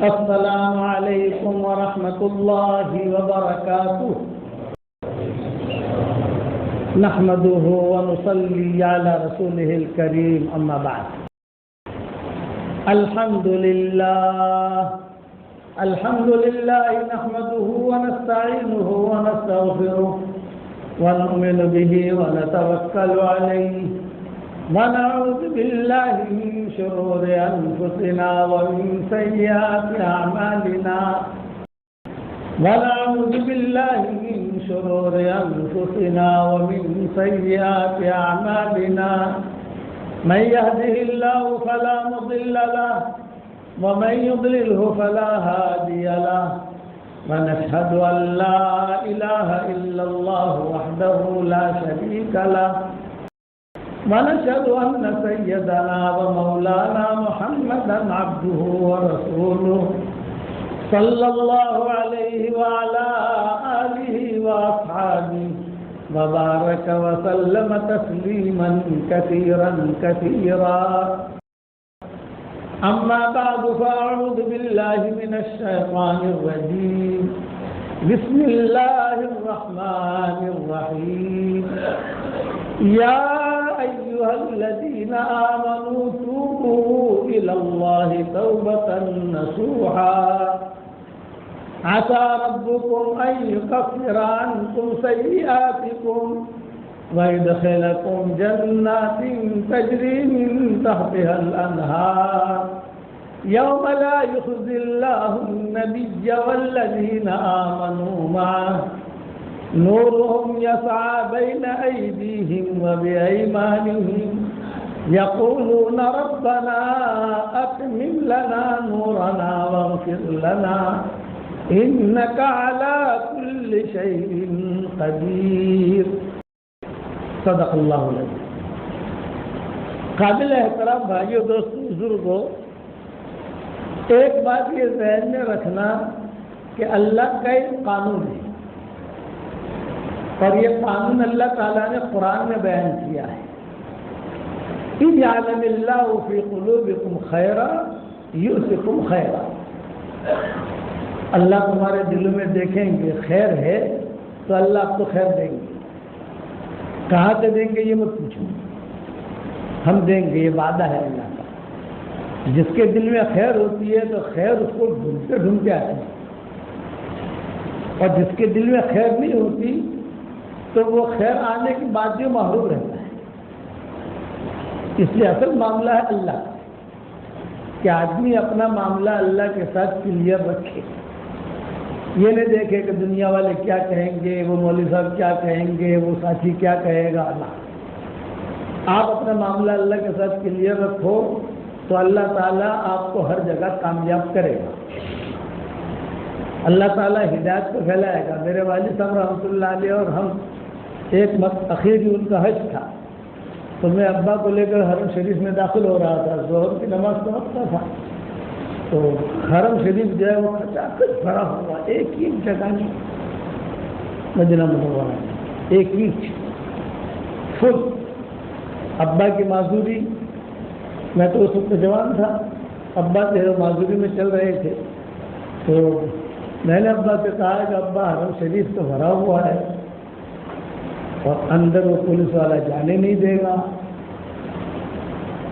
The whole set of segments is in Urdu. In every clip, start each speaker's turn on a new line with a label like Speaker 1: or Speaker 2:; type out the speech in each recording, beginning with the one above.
Speaker 1: السلام علیکم ورحمۃ اللہ وبرکاتہ نحمده ونصلي على رسوله الكريم اما بعد الحمد لله نحمده ونستعينه ونستغفره ونؤمن به ونتوكل عليه ونعوذ بالله من شرور أنفسنا ومن سيئات أعمالنا ونعوذ بالله من شرور أنفسنا ومن سيئات أعمالنا من يهده الله فلا مضل له ومن يضلله فلا هادي له ونشهد أن لا إله إلا الله وحده لا شريك له ونشهد أن سيدنا ومولانا محمدا عبده ورسوله صلى الله عليه وعلى آله وأصحابه وبارك وسلم تسليما كثيرا كثيرا أما بعد فأعوذ بالله من الشيطان الرجيم بسم الله الرحمن الرحيم يا أيها الذين آمنوا توبوا إلى الله توبة نصوحا عسى ربكم أن يكفر عنكم سيئاتكم ويدخلكم جنات تجري من تحتها الأنهار يوم لا يخزي الله النبي والذين آمنوا معه نورهم يسعى بين أيديهم وبأيمانهم يقولون ربنا أتمم لنا نورنا واغفر لنا إنك على كل شيء قدير صدق اللہ العظیم. قابل احترام بھائیو، دوستو، بزرگوں، ایک بات یہ ذہن میں رکھنا کہ اللہ کا ایک قانون ہے اور یہ قانون اللہ تعالیٰ نے قرآن میں بیان کیا ہے. إِذْ يَعْلَمِ اللَّهُ فِي قُلُوبِكُمْ خَيْرًا يُؤْتِكُمْ خَيْرًا. اللہ تمہارے دلوں میں دیکھیں گے خیر ہے تو اللہ آپ کو خیر دیں گے. کہاں سے دیں گے یہ مت پوچھو، ہم دیں گے، یہ وعدہ ہے اللہ کا. جس کے دل میں خیر ہوتی ہے تو خیر اس کو ڈھونڈتے ڈھونڈتے آتی ہے، اور جس کے دل میں خیر نہیں ہوتی تو وہ خیر آنے کے بعد جو محروم رہتا ہے. اس لیے اصل معاملہ ہے اللہ کا، کہ آدمی اپنا معاملہ اللہ کے ساتھ کلیئر رکھے. یہ نہیں دیکھے کہ دنیا والے کیا کہیں گے، وہ مولوی صاحب کیا کہیں گے، وہ ساتھی کیا کہے گا. نہ، آپ اپنا معاملہ اللہ کے ساتھ کلیئر رکھو تو اللہ تعالیٰ آپ کو ہر جگہ کامیاب کرے گا. اللہ تعالیٰ ہدایت کو پھیلائے گا. میرے والد صاحب رحمۃ اللہ علیہ اور ہم ایک اخیری ان کا حج تھا تو میں ابا کو لے کر حرم شریف میں داخل ہو رہا تھا. ظہر کی نماز کا وقت تھا تو حرم شریف جو ہے وہ کچاکچ بھرا ہوا، ایک ہی جگہ نہیں، مدینہ منورہ ایک ہی فل. ابا کی معذوری، میں تو اس وقت جوان تھا، ابا جو ہے معذوری میں چل رہے تھے. تو میں نے ابا سے کہا کہ ابا حرم شریف تو بھرا ہوا ہے اور اندر وہ پولیس والا جانے نہیں دے گا،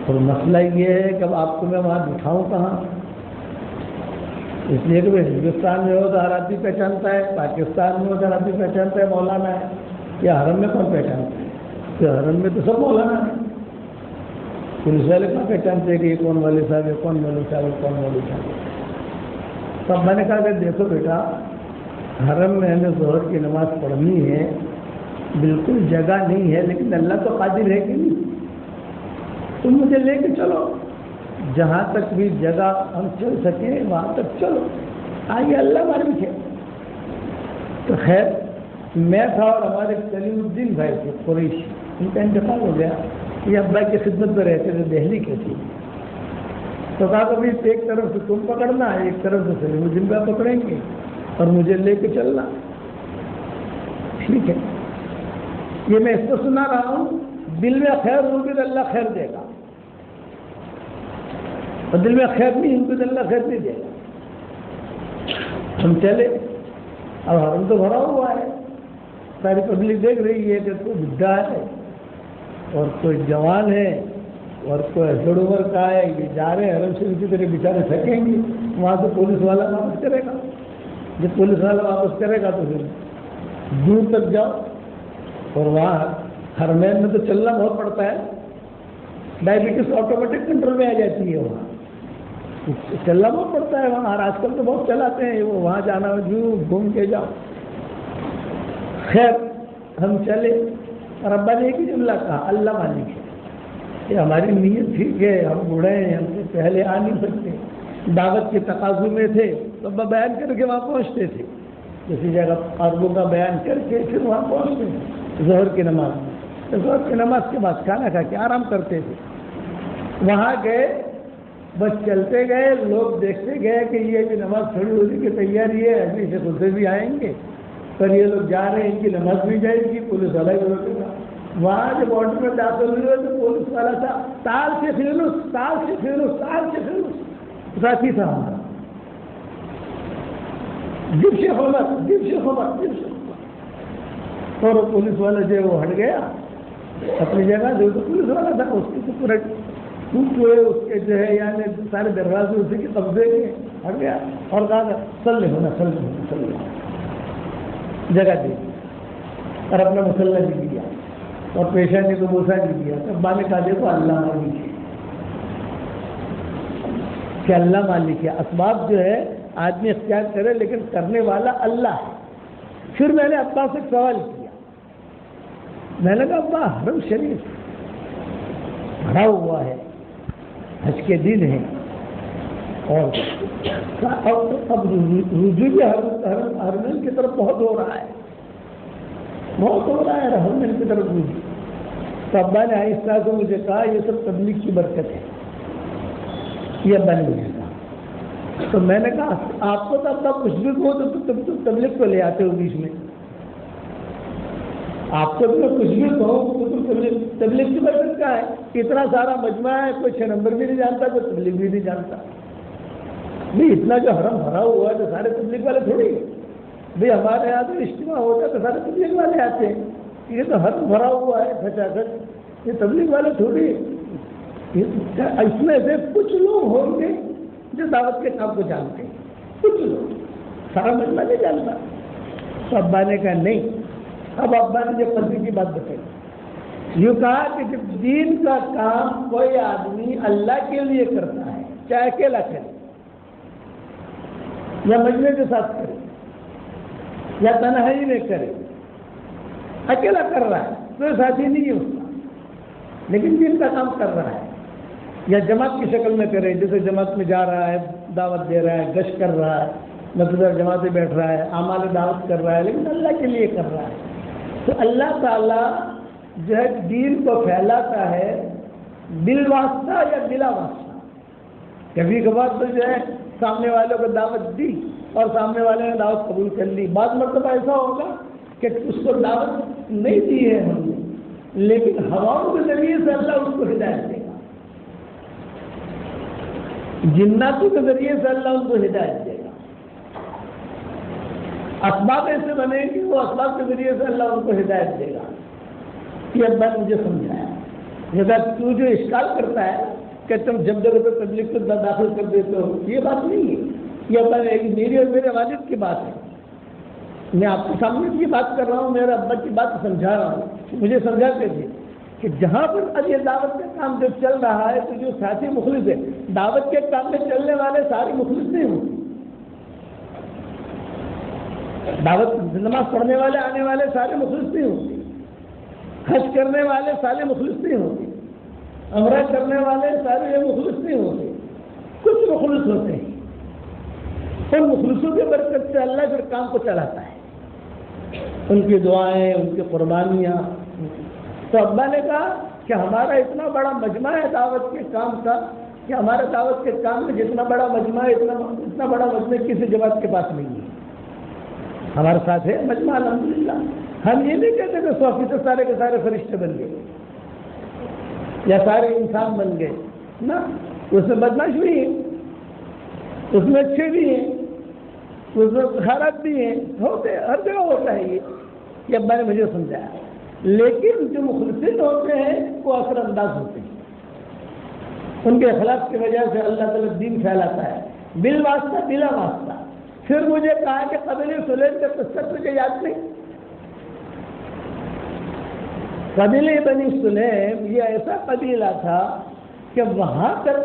Speaker 1: اور مسئلہ یہ ہے کہ اب آپ کو میں وہاں بٹھاؤں کہاں. اس لیے کہ ہندوستان میں ہو تو ہر آدمی پہچانتا ہے، پاکستان میں ہو تو ہر آدمی پہچانتا ہے مولانا ہے، یا حرم میں کون پہچانتا ہے؟ تو حرم میں تو سب مولانا ہے. پولیس والے کہاں پہچانتے ہیں کہ یہ کون والے صاحب ہے، کون مولوی صاحب ہے، کون مولوی صاحب ہے. تب میں نے کہا کہ دیکھو بیٹا، حرم میں ہمیں ظہر کی نماز پڑھنی ہے، بالکل جگہ نہیں ہے، لیکن اللہ تو قادر ہے کہ نہیں. تم مجھے لے کے چلو، جہاں تک بھی جگہ ہم چل سکیں وہاں تک چلو، آئیے اللہ ہمارے پیچھے. تو خیر میں تھا اور ہمارے سلیم الدین بھائی تھے قریشی، ان کا انتقال ہو گیا. یہ ابا کی خدمت میں رہتے تھے دہلی کے تھے. تو کہا کہ ایک طرف سے تم پکڑنا ہے، ایک طرف سے سلیم الدین بھائی پکڑیں گے اور مجھے لے کے چلنا. ٹھیک ہے، یہ میں اس کو سنا رہا ہوں. دل میں خیر ہوگی تو اللہ خیر دے گا، اور دل میں خیر نہیں ہوگی تو اللہ خیر نہیں دے گا. ہم چلے، اب حرم تو بھرا ہوا ہے، ساری پبلک دیکھ رہی ہے کہ کوئی بڈھا ہے اور کوئی جوان ہے اور کوئی اجڑ عمر کا ہے، یہ جا رہے ہیں حرم شریف کی طرح بیچارے تھکیں گے، وہاں سے پولیس والا واپس کرے گا، جب پولیس والا واپس کرے گا تو پھر دور تک جاؤ، اور وہاں حرمین میں تو چلنا بہت پڑتا ہے، ڈائبٹیز آٹومیٹک کنٹرول میں آ جاتی ہے، وہاں چلنا بہت پڑتا ہے وہاں، آج کل تو بہت چلاتے ہیں، وہ وہاں جانا جو گھوم کے جاؤ۔ خیر ہم چلے اور ابا نے ایک ہی جملہ کہا، اللہ مالک ہے، کہ ہماری نیت ٹھیک ہے، ہم بوڑھے ہیں، ہم سے پہلے آ نہیں سکتے، دعوت کے تقاضوں میں تھے تو ابا بیان کر کے وہاں پہنچتے تھے، کسی جگہ عربوں کا بیان کر کے پھر وہاں پہنچتے تھے ظہر کی نماز میں، ظہر کی نماز کے بعد کھانا کھا کے آرام کرتے تھے، وہاں گئے بس چلتے گئے، لوگ دیکھتے گئے کہ یہ بھی نماز کھڑی ہونے کی تیاری ہے، اگلی سے خود سے بھی آئیں گے، پر یہ لوگ جا رہے ہیں ان کی نماز بھی جائے گی، پولیس والا بھی روکے گا۔ وہاں جب بارڈر میں داخل ہوئے تو پولیس والا تھا، تال سے فیروز، تال سے فیروز، تال سے فیروز، ساتھی تھا ہمارا، جب سے عمر، جب سے عمر، جب سے عمر، اور پولیس والا جو وہ ہٹ گیا اپنی جگہ، جو پولیس والا تھا اس کی تو پورے ہوئے، اس کے جو ہے یعنی سارے دروازے اسی کے قبضے کے، ہٹ گیا اور کہا صلی ہونا، صلی ہونا، صلی ہونا، جگہ دی اور اپنا مسلح بھی دیا اور پیشانی کو بوسا بھی دیا، تب ماں نے کہا دیکھو اللہ مالک ہے، کہ اللہ مالک ہے، اسباب جو ہے آدمی اختیار کرے لیکن کرنے والا اللہ ہے۔ پھر میں نے ابا سے سوال کیا، میں نے کہا ابا حرم شریف بھرا ہوا ہے، حج کے دن ہے اور اب رجوع بھی حرمین کی طرف بہت ہو رہا ہے، بہت ہو رہا ہے حرمین کی طرف رجوع۔ تو ابا نے آہستہ سے مجھے کہا یہ سب تبلیغ کی برکت ہے، یہ ابا نے مجھے کہا۔ تو میں نے کہا آپ کو تو ابا کچھ بھی ہو تو تبلیغ کو لے آتے ہو بیچ میں، آپ کو تو کچھ بھی کہوں تو تبلیغ کی برکت کا ہے، اتنا سارا مجمع ہے، کوئی 6 نمبر بھی نہیں جانتا، کوئی تبلیغ بھی نہیں جانتا، نہیں اتنا جو حرم بھرا ہوا ہے تو سارے تبلیغ والے تھوڑی، بھئی ہمارے یہاں تو اجتماع ہوتا ہے تو سارے تبلیغ والے آتے ہیں، یہ تو حرم بھرا ہوا ہے کھچا کھچ، یہ تبلیغ والے تھوڑی، اس میں سے کچھ لوگ ہوں گے جو دعوت کے کام کو جانتے ہیں، کچھ لوگ، سارا مجمع نہیں جانتا۔ تو ابا نے کہا نہیں، اب ابا نے جب پردے کی بات بتائی، یہ کہا کہ جب دین کا کام کوئی آدمی اللہ کے لیے کرتا ہے، چاہے اکیلا کرے یا مجمع کے ساتھ کرے یا تنہائی میں کرے، اکیلا کر رہا ہے کوئی ساتھی نہیں ہے اس کا، لیکن دین کا کام کر رہا ہے، یا جماعت کی شکل میں کرے، جیسے جماعت میں جا رہا ہے، دعوت دے رہا ہے، گشت کر رہا ہے، مطلب جماعت میں بیٹھ رہا ہے، اعمال دعوت کر رہا ہے، لیکن اللہ کے لیے کر رہا ہے، تو اللہ تعالیٰ جو ہے دین کو پھیلاتا ہے بالواسطہ یا بلا واسطہ۔ کبھی کبھار تو جو ہے سامنے والوں کو دعوت دی اور سامنے والے نے دعوت قبول کر لی، بعض مرتبہ ایسا ہوگا کہ اس کو دعوت نہیں دی ہے ہم نے، لیکن ہواؤں کے ذریعے سے اللہ اس کو ہدایت دے گا، جناتوں کے ذریعے سے اللہ ان کو ہدایت دے گا، اسباب ایسے بنے گی وہ اسباب کے ذریعے سے اللہ ان کو ہدایت دے گا۔ یہ ابا نے مجھے سمجھایا، اگر تو جو اشکال کرتا ہے کہ تم جب جگہ پہ تبلیغ کو داخل کر دیتے ہو، یہ بات نہیں ہے، یہ ابا نے میری اور میرے والد کی بات ہے، میں آپ کے سامنے کی بات کر رہا ہوں، میرے ابا کی بات سمجھا رہا ہوں، مجھے سمجھاتے تھے کہ جہاں پر اب یہ دعوت کا کام جو چل رہا ہے تو جو ساتھی مخلص ہے، دعوت کے کام میں چلنے والے سارے مخلص نہیں ہوتے، دعوت نماز پڑھنے والے آنے والے سارے مخلص نہیں ہوتے، حج کرنے والے سارے مخلص نہیں ہوتے، عمرہ کرنے والے سارے مخلص نہیں ہوتے، کچھ مخلص ہوتے ہیں، ان مخلصوں کی برکت سے اللہ پھر کام کو چلاتا ہے، ان کی دعائیں، ان کی قربانیاں۔ تو ابا نے کہا کہ ہمارا اتنا بڑا مجمع ہے دعوت کے کام کا کہ ہمارے دعوت کے کام میں جتنا بڑا مجمع ہے اتنا بڑا مجمع کسی جماعت کے پاس نہیں ہے، ہمارے ساتھ ہے مجمع الحمدللہ۔ ہم یہ نہیں کہتے کہ 100% سارے کے سارے فرشتے بن گئے یا سارے انسان بن گئے، نہ، اس میں بدماش بھی ہے، اس میں اچھے بھی ہیں، اس میں خیرات بھی ہیں، ہوتے ہر جگہ ہوتا ہے یہ ابا نے مجھے سمجھایا. لیکن جو مخلصین ہوتے ہیں وہ اثر انداز ہوتے ہیں، ان کے اخلاق کی وجہ سے اللہ تعالیٰ دین پھیلاتا ہے بالواسطہ بلا واسطہ. پھر مجھے کہا کہ قبیلہ سلیم کا قصہ تجھے یاد نہیں؟ قبیلہ بنی سلیم یہ ایسا قبیلہ تھا کہ وہاں تک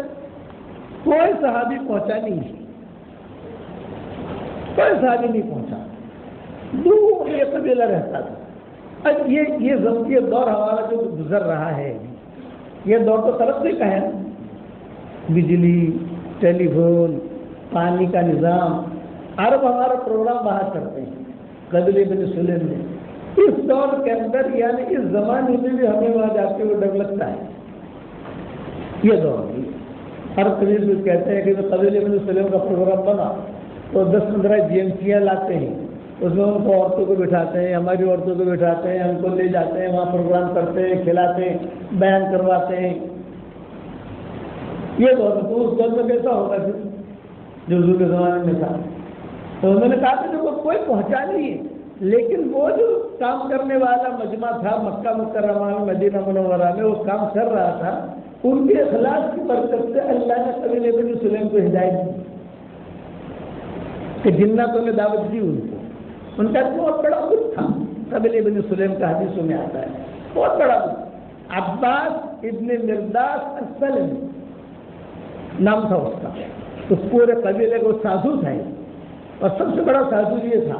Speaker 1: کوئی صحابی پہنچا نہیں، کوئی صحابی نہیں پہنچا، دور یہ قبیلہ رہتا تھا. اب یہ دور ہمارا جو گزر رہا ہے، یہ دور تو ترقی کا ہے، بجلی، ٹیلی فون، پانی کا نظام، عرب ہمارا پروگرام باہر کرتے ہیں قبیلہ بنی سلیم میں. اس دور کے اندر یعنی اس زمانے میں بھی ہمیں وہاں جاتے ہوئے ڈر لگتا ہے. یہ دور ہر قبیل میں کہتے ہیں کہ قبیلہ بنی سلیم کا پروگرام بنا تو 10-15 GMCیاں لاتے ہیں، اس میں ان کو عورتوں کو بٹھاتے ہیں، ہماری عورتوں کو بٹھاتے ہیں، ہم کو لے جاتے ہیں، وہاں پروگرام کرتے ہیں، کھلاتے ہیں، بیان کرواتے ہیں. یہ دور تو اس دور میں کیسا ہوگا پھر جو حضور کے زمانے میں تھا. تو انہوں نے کہا کہ جو کوئی پہنچا نہیں ہے، لیکن وہ جو کام کرنے والا مجمع تھا مکہ مکرمہ میں، مدینہ منورہ میں، وہ کام کر رہا تھا. ان کے اخلاص کی برکت سے اللہ نے قبیلہ بنی سلیم کو ہدایت دی کہ جناتوں نے دعوت دی ان کو. ان کا بہت بڑا بت تھا قبیلہ بنی سلیم کا، حدیثوں میں آتا ہے بہت بڑا بت. عباس ابن مرداس السلمی نام تھا اس کا. اس پورے قبیلے کو سادھو تھا اور سب سے بڑا سادھو یہ تھا،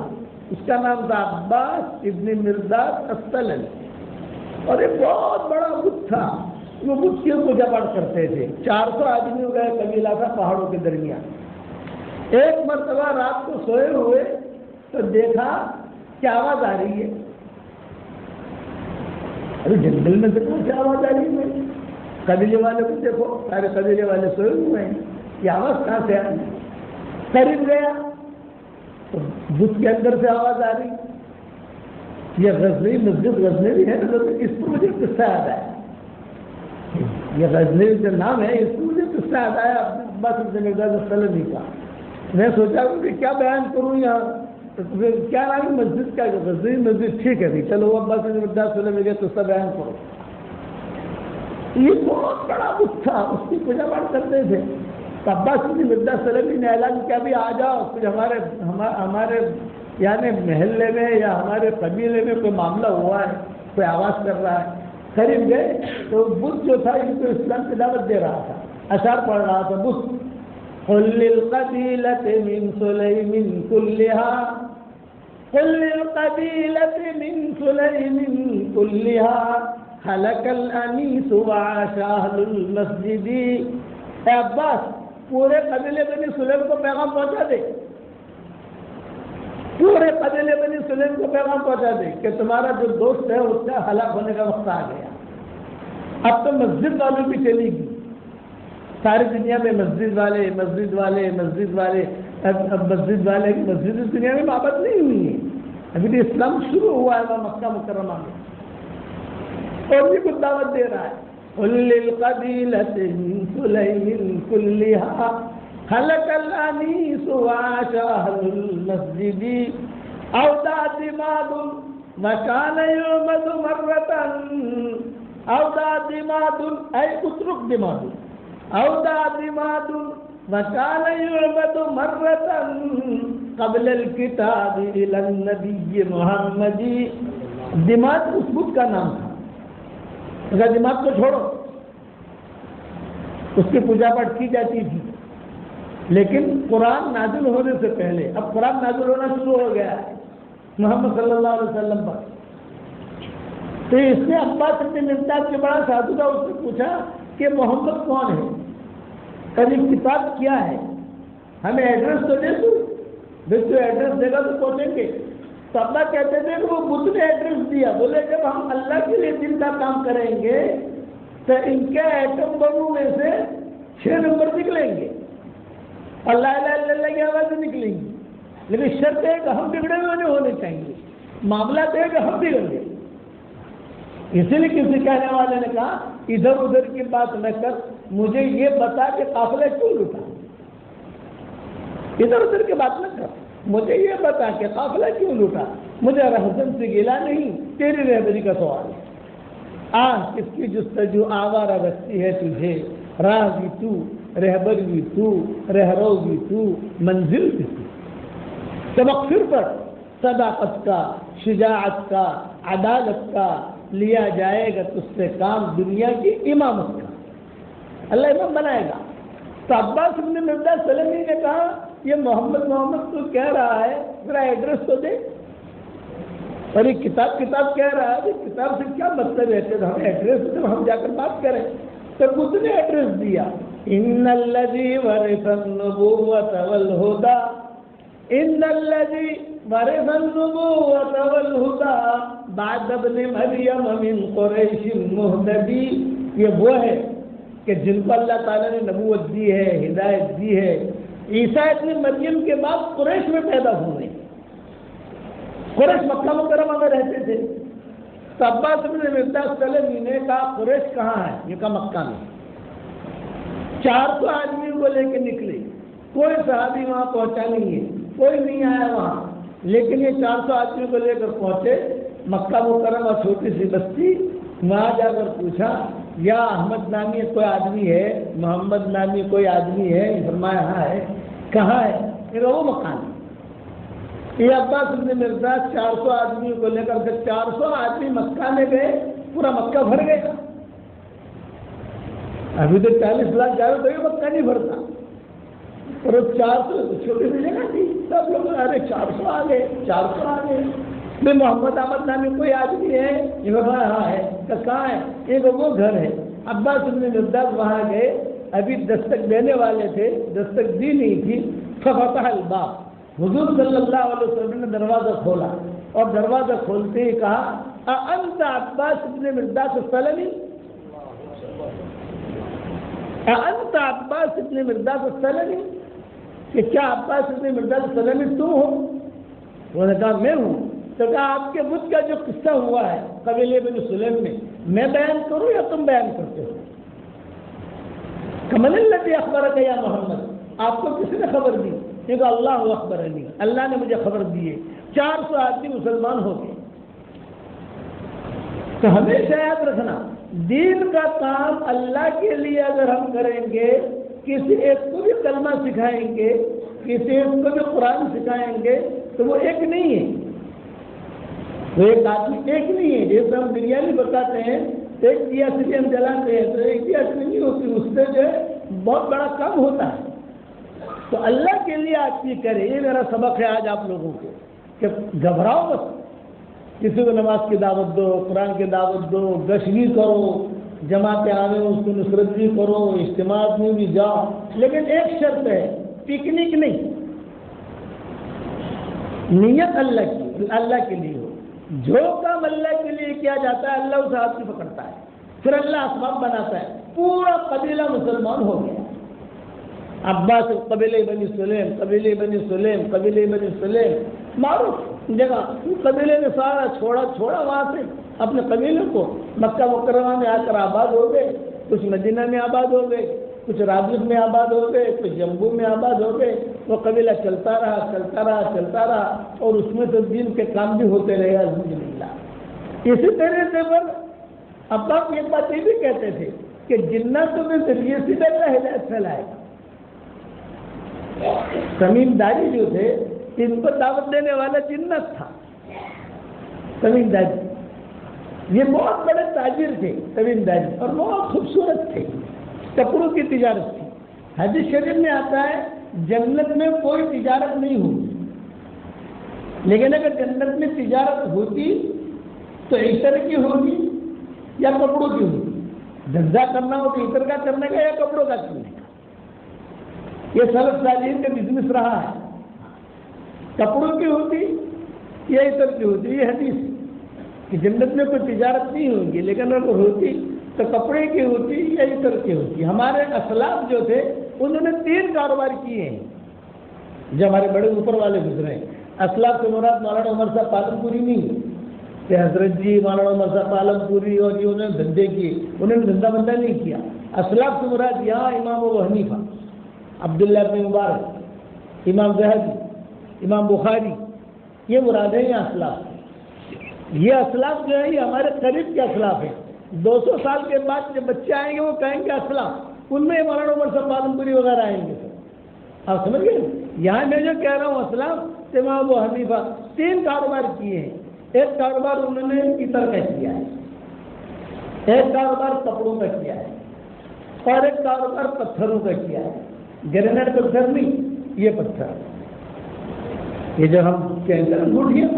Speaker 1: اس کا نام تھا عباس ابن مرداس السلمی. اور ایک بہت بڑا بت تھا، وہ بت کی پوجا پاٹ کرتے تھے. 400 آدمیوں کا قبیلہ تھا پہاڑوں کے درمیان. ایک مرتبہ رات کو سوئے ہوئے تو دیکھا کیا آواز آ رہی ہے. ارے جنگل میں دیکھو کیا آواز آ رہی ہے. قبیلے والے کو دیکھو، سارے قبیلے والے سوئے ہوئے ہیں، یہ آواز کہاں سے آ رہی ہے؟ قریب گیا تو بت کے اندر سے آواز آ رہی. یہ غزنوی مسجد غزنوی ہے، اس پر مجھے قصہ یاد آیا. یہ غزنوی جو نام ہے اس پر مجھے قصہ یاد آیا عباس ابن مرداس السلمی کا. میں سوچا کہ کیا بیان کروں یہاں، کیا نام مسجد کا؟ غزنوی مسجد. ٹھیک ہے چلو وہ عباس ابن مرداس السلمی کا قصہ بیان کرو. یہ بہت بڑا بت تھا، اس کی پوجا پاٹ کرتے تھے. عباس ابن مرداس السلمی نے اعلان کیا بھی آ جاؤ، کچھ ہمارے یعنی محلے میں یا ہمارے قبیلے میں کوئی معاملہ ہوا ہے، کوئی آواز کر رہا ہے. قریب گئے تو بت جو تھا ان کو اسلام کی دعوت دے رہا تھا، اشعار پڑھ رہا تھا. بت قل للقبیلۃ من سلیم کلھا، قل للقبیلۃ من سلیم کلھا، خلق الانیس وعاش اہل المسجد. اے عباس پورے قبیلے بنی سلیم کو پیغام پہنچا دے، پورے قبیلے بنی سلیم کو پیغام پہنچا دے کہ تمہارا جو دوست ہے اس کا ہلاک ہونے کا وقت آ گیا. اب تو مسجد والوں بھی چلی گی، ساری دنیا میں مسجد والے مسجد والے مسجد والے. اب مسجد والے کی مسجد اس دنیا میں محبت نہیں ہوئی ہے، ابھی تو اسلام شروع ہوا ہے وہاں مکہ مکرمہ میں، اور بھی کچھ دعوت دے رہا ہے. قل للقبیلۃ من سلیم کلھا، خلق الانیس وعاش اہل المسجد، اودع دماد وکان یعمد مرۃ، اودع دماد ای اترک دماد، اودع دماد وکان یعمد مرۃ قبل الکتاب الی النبی محمد. دماد اس بت کا نام تھا. اگر دماغ کو چھوڑو، اس کی پوجا پاٹ کی جاتی تھی، لیکن قرآن نازل ہونے سے پہلے، اب قرآن نازل ہونا شروع ہو گیا ہے محمد صلی اللہ علیہ وسلم پر. تو اس نے عباس ابن مرداس کے بڑا سادھو تھا، اس سے پوچھا کہ محمد کون ہے اور یہ کتاب کیا ہے، ہمیں ایڈریس تو دے دو، تو ایڈریس دے گا تو پہنچیں گے. تو اللہ کہتے تھے کہ وہ بت نے ایڈریس دیا. بولے جب ہم اللہ کے لیے دن کا کام کریں گے تو ان کے ایٹم بموں میں سے 6 نمبر نکلیں گے، اللہ الہ الا اللہ کی آوازیں نکلیں گی، لیکن شرط ہے کہ ہم بگڑے ہوئے نہیں ہونے چاہیے. معاملہ تو ہے کہ ہم بگڑ گئے. اسی لیے کسی کہنے والے نے کہا ادھر ادھر کی بات نہ کر، مجھے یہ بتا کہ قافلہ کیوں لوٹا. ادھر ادھر کی بات نہ کر، مجھے یہ بتا کہ قافلہ کیوں لوٹا؟ مجھے رہزن سے گلا نہیں، تیری رہبری کا سوال ہے۔ کس کی جستجو آوارہ رکھتی ہے تجھے، راہ بھی تو، رہبر بھی تو، رہرو بھی تو، منزل بھی تو۔ سبق پھر پر صداقت کا، شجاعت کا، عدالت کا، لیا جائے گا تجھ سے کام دنیا کی امامت کا۔ اللہ امام بنائے گا۔ تو عباس بن مرداد سلمی نے کہا یہ محمد تو کہہ رہا ہے، میرا ایڈریس تو دے۔ اور یہ کتاب کہہ رہا ہے، کتاب سے کیا مطلب ہے کہ ہم ایڈریس دیں، ہم جا کر بات کریں۔ تو اس نے ایڈریس دیا، ان الذی ورث النبوۃ والہدی، ان الذی ورث النبوۃ والہدی بعد ابن مریم من قریش مہتدی۔ یہ وہ ہے کہ جن کو اللہ تعالیٰ نے نبوت دی ہے، ہدایت دی ہے، عیسیٰ ابن مریم کے بعد قریش میں پیدا ہوئے۔ قریش مکہ مکرمہ میں رہتے تھے۔ تو عباس بن مرداد سلمی نے کہا قریش کہاں ہے؟ یہ کہا مکہ میں۔ 400 آدمیوں کو لے کے نکلے، کوئی صحابی وہاں پہنچا نہیں ہے، کوئی نہیں آیا وہاں، لیکن یہ 400 آدمیوں کو لے کر پہنچے مکہ مکرمہ، چھوٹی سی بستی۔ وہاں جا کر پوچھا یا احمد نامی کوئی آدمی ہے، محمد نامی کوئی آدمی ہے؟ فرمایا ہاں ہے۔ کہاں ہے؟ پھر وہ مکان ہے۔ یہ عباس بن مرداد 400 آدمیوں کو لے کر کے 400 آدمی مکہ میں گئے، پورا مکہ بھر گیا۔ ابھی تو 40 لاکھ جائے تو یہ مکہ نہیں بھرتا، اور 400 چھوٹی سی جگہ تھی، سب لوگ ارے 400 آ گئے، 400 آ گئے۔ میں محمد احمد نامی کوئی آدمی ہے؟ یہ بتایا ہاں ہے۔ کہاں ہے؟ ایک وہ گھر ہے۔ عباس بن مرداد وہاں گئے، ابھی دستک دینے والے تھے، دستک دی نہیں تھی۔ ففتح الباب، حضور صلی اللہ علیہ وسلم نے دروازہ کھولا، اور دروازہ کھولتے ہی کہا اانت عباس بن مرداد السلمی، اانت عباس بن مرداد السلمی، کہ کیا عباس بن مرداد السلمی تم ہو؟ انہوں نے کہا میں ہوں۔ تو کہا آپ کے بدھ کا جو قصہ ہوا ہے قبیلے بن سلیم میں بیان کروں یا تم بیان کرتے ہو؟ کمن الذی اخبرک یا محمد، آپ کو کس نے خبر دی؟ یہ کہ اللہ اخبرنی، اللہ نے مجھے خبر دی ہے۔ 400 آدمی مسلمان ہو گئے۔ تو ہمیشہ یاد رکھنا، دین کا کام اللہ کے لیے اگر ہم کریں گے، کسی ایک کو بھی کلمہ سکھائیں گے، کسی ایک کو بھی قرآن سکھائیں گے، تو وہ ایک نہیں ہے، وہ ایک آدمی ایک نہیں ہے۔ جیسے ہم بریانی بتاتے ہیں، ایک دیا سے بھی ہم جلاتے ہیں تو ایک دیا سے نہیں ہوتی، اس سے جو ہے بہت بڑا کام ہوتا ہے۔ تو اللہ کے لیے آدمی کرے، یہ میرا سبق ہے آج آپ لوگوں کو، کہ گھبراؤ مت، کسی کو نماز کی دعوت دو، قرآن کی دعوت دو، گشت بھی کرو، جماعتیں آنے اس کی نصرت بھی کرو، اجتماعات میں بھی جاؤ، لیکن ایک شرط ہے، پکنک نہیں، نیت اللہ کے لیے ہو۔ جو کام اللہ کے لیے کیا جاتا ہے اللہ اسے ہاتھ سے پکڑتا ہے، پھر اللہ اسباب بناتا ہے۔ پورا قبیلہ مسلمان ہو گیا، عباس قبیلے بنی سلیم معروف جگہ، قبیلے نے سارا چھوڑا وہاں سے اپنے قبیلے کو، مکہ مکرمہ میں آ کر آباد ہو گئے، کچھ مدینہ میں آباد ہو گئے، کچھ رابط میں آباد ہو گئے، کچھ جمبو میں آباد ہو گئے۔ وہ قبیلہ چلتا رہا، اور اس میں تو دین کے کام بھی ہوتے رہے الحمدللہ۔ اسی طرح سے پر عباس ایک بات یہ بھی کہتے تھے کہ جنات میں ذریعے سے اللہ ہدایت پھیلائے گا۔ تمیم داری جو تھے، ان کو دعوت دینے والا جنت تھا تمیم داری۔ یہ بہت بڑے تاجر تھے تمیم داری، اور بہت خوبصورت تھے، کپڑوں کی تجارت تھی۔ حدیث شریف میں آتا ہے جنت میں کوئی تجارت نہیں ہوتی، لیکن اگر جنت میں تجارت ہوتی تو عطر کی ہوگی یا کپڑوں کی ہوگی؟ دھندا کرنا ہو تو عطر کا کرنے کا یا کپڑوں کا کرنے کا؟ یہ سلف صالحین کا بزنس رہا ہے، کپڑوں کی ہوتی یا عطر کی ہوتی۔ یہ حدیث کہ جنت میں کوئی تجارت نہیں ہوگی، لیکن اگر ہوتی تو کپڑے کی ہوتی یا عطر کی ہوتی۔ ہمارے اسلاف جو تھے انہوں نے 3 کاروبار کیے ہیں، جو ہمارے بڑے اوپر والے گزرے ہیں۔ اسلاف سے مراد مولانا عمر صاحب پالم پوری نہیں کہ حضرت جی مولانا عمر صاحب پالم پوری اور یہ انہوں نے دھندے کیے، انہوں نے دھندا بندہ نہیں کیا۔ اسلاف سے مراد یہاں امام ابو حنیفہ، عبداللہ بن مبارک، امام زہبی، امام بخاری، یہ مراد ہے یہ اسلاف. یہ اسلاف جو ہے یہ ہمارے قریب کے اسلاف ہیں. 200 سال کے بعد جب بچے آئیں گے وہ کہیں گے اسلاف، ان میں مولانا عمر صاحب عالمپوری وغیرہ آئیں گے. آپ سمجھ گئے؟ یہاں میں جو کہہ رہا ہوں اسلاف امام ابو حنیفہ 3 کاروبار کیے ہیں. ایک کاروبار انہوں نے پیتل کا کیا ہے، ایک کاروبار کپڑوں کا کیا ہے، اور ایک کاروبار پتھروں کا کیا ہے. گرینیڈ پتھر نہیں، یہ پتھر، یہ جو ہم کہتے ہیں گٹھیا،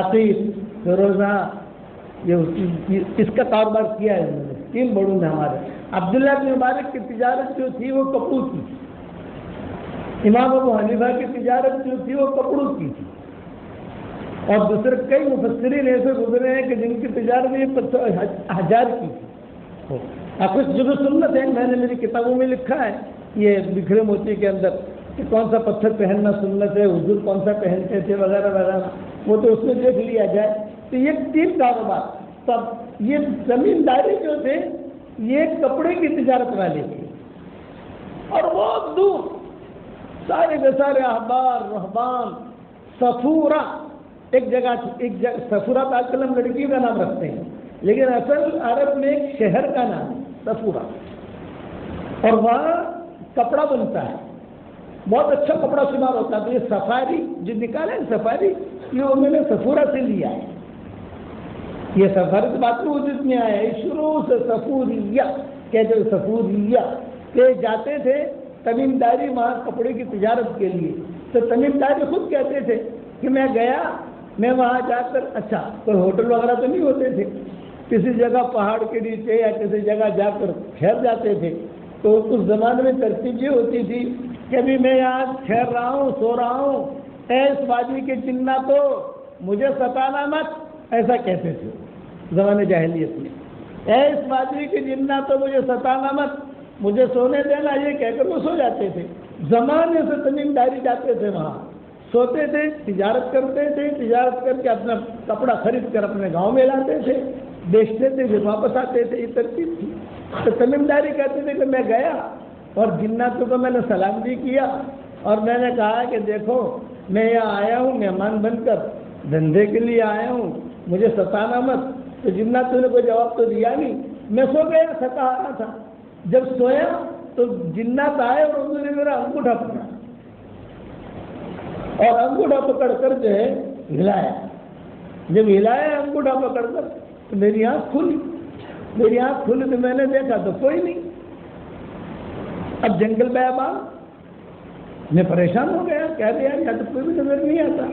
Speaker 1: عقیق، فیروزہ، یہ اس کا کاروبار کیا ہے انہوں نے. 3 بڑوں نے ہمارے. عبداللہ بن مبارک کی تجارت جو تھی وہ کپڑوں کی تھی. امام ابو حنیفہ کی تجارت جو تھی وہ کپڑوں کی تھی. اور دوسرے کئی مفسرین ایسے گزرے ہیں کہ جن کی تجارت یہ ہزار کی تھی. آپ کچھ جو سنت ہے، میں نے میری کتابوں میں لکھا ہے یہ بکھرے موتی کے اندر کہ کون سا پتھر پہننا سنت ہے، حضور کون سا پہنتے تھے وغیرہ وغیرہ، وہ تو اس میں دیکھ لیا جائے. تو یہ 3 کاروبار. تب یہ زمینداری جو تھے یہ کپڑے کی تجارت والے تھے، اور بہت دور سارے کے سارے احبار رہبان. صفورہ ایک جگہ صفورہ آج کل ہم لڑکی کا نام رکھتے ہیں، لیکن اصل عرب میں ایک شہر کا نام ہے صفورہ، اور وہاں کپڑا بنتا ہے، بہت اچھا کپڑا شمار ہوتا ہے. تو یہ سفاری جو نکالے سفاری، یہ انہوں نے صفورہ سے لیا ہے. یہ سفر کی بات میں وجود میں آیا ہے. شروع سے صفوریہ کہتے ہیں، صفوریہ کہ جاتے تھے تمیمداری وہاں کپڑے کی تجارت کے لیے. تو تمیمداری خود کہتے تھے کہ میں گیا، میں وہاں جا کر، اچھا کوئی ہوٹل وغیرہ تو نہیں ہوتے تھے، کسی جگہ پہاڑ کے نیچے یا کسی جگہ جا کر ٹھہر جاتے تھے. تو اس زمانے میں ترتیب یہ ہوتی تھی کہ ابھی میں یہاں ٹھہر رہا ہوں، سو رہا ہوں، اے اس وادی کے جناتو مجھے ستانا مت، ایسا کہتے تھے زمانے جاہلیت میں. اے اس وادی کے جناتو مجھے ستانا مت، مجھے سونے دینا، یہ کہہ کر وہ سو جاتے تھے. زمانے سے تمیمداری جاتے تھے، وہاں سوتے تھے، تجارت کرتے تھے، تجارت کر کے اپنا کپڑا خرید کر اپنے گاؤں میں لاتے تھے، بیچتے تھے، پھر واپس آتے تھے. یہ ترتیب تھی. تو تمیمداری کہتے تھے کہ میں گیا اور جناتوں کو میں نے سلام بھی کیا، اور میں نے کہا کہ دیکھو میں یہاں آیا ہوں مہمان بن کر، دھندے کے لیے آیا ہوں، مجھے ستانا مت. تو جناتوں نے کوئی جواب تو دیا نہیں. میں سو گیا، ستا آ رہا تھا. جب سویا تو جنات آئے اور انہوں نے میرا انگوٹھا پکڑا، اور انگوٹھا پکڑ کر جو ہے ہلایا. جب ہلایا انگوٹھا پکڑ کر تو میری آنکھ کھلی. میری آنکھ کھلی تو میں نے دیکھا تو کوئی نہیں. اب جنگل بیابان میں پریشان ہو گیا، کہہ دیا یا تو کوئی بھی نظر نہیں آتا.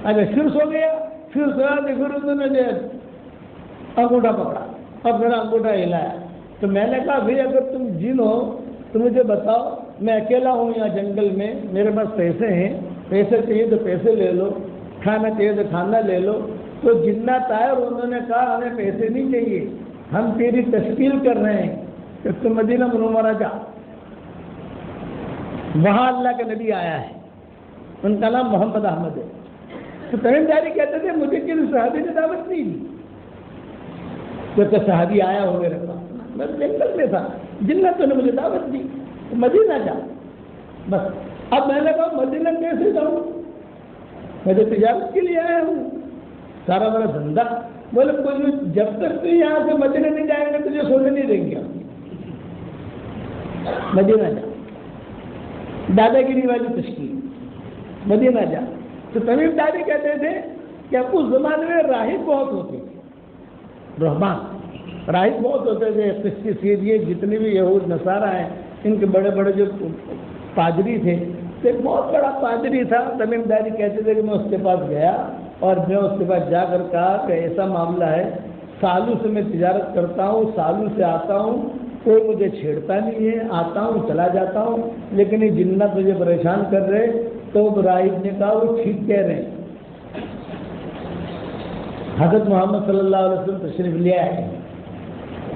Speaker 1: اگر پھر سو گیا، پھر سویا تو پھر انہوں نے انگوٹھا پکڑا اور میرا انگوٹھا ہلایا. تو میں نے کہا بھائی اگر تم جن ہو تو مجھے بتاؤ، میں اکیلا ہوں یہاں جنگل میں، میرے پاس پیسے ہیں، پیسے چاہیے تو پیسے لے لو، کھانا چاہیے تو کھانا لے لو. تو جنات آئے اور انہوں نے کہا ہمیں پیسے نہیں چاہیے، ہم تیری تشکیل کر رہے ہیں کہ تم مدینہ منورہ جا، وہاں اللہ کا نبی آیا ہے، ان کا نام محمد احمد ہے. تو تمیمداری کہتے تھے مجھے کسی صحابی نے دعوت نہیں دی. جب صحابی آیا ہو میرے پاس، میں جنگل میں تھا، جنتوں نے مجھے دعوت دی مدینہ جا. بس اب میں نے کہا مدینہ کیسے جاؤں، میں تو تجارت کے لیے آیا ہوں، سارا میرا دھندا. بولے جب تک تو یہاں سے مدینہ نہیں جائیں گے تجھے سونے نہیں دیں گے، مدینہ جا. دادا گیری والی تشکیل، مدینہ جا. تو تمیمداری کہتے تھے کہ اب اس زمانے میں راہب بہت ہوتے تھے، رہبان راہب بہت ہوتے تھے. قسطی سیدھیے جتنے بھی یہود نصارہ ہیں، ان کے بڑے بڑے جو پادری تھے، تو ایک بہت بڑا پادری تھا. تمیمداری کہتے تھے کہ میں اس کے پاس گیا اور میں اس کے پاس جا کر کہا کہ ایسا معاملہ ہے، سالوں سے میں تجارت کرتا ہوں، سالوں سے آتا ہوں، کوئی مجھے چھیڑتا نہیں ہے، آتا ہوں چلا جاتا ہوں، لیکن یہ جنات مجھے پریشان کر رہے. تو راہب نے کہا وہ ٹھیک کہہ رہے ہیں. حضرت محمد صلی اللہ علیہ وسلم تشریف لے آئے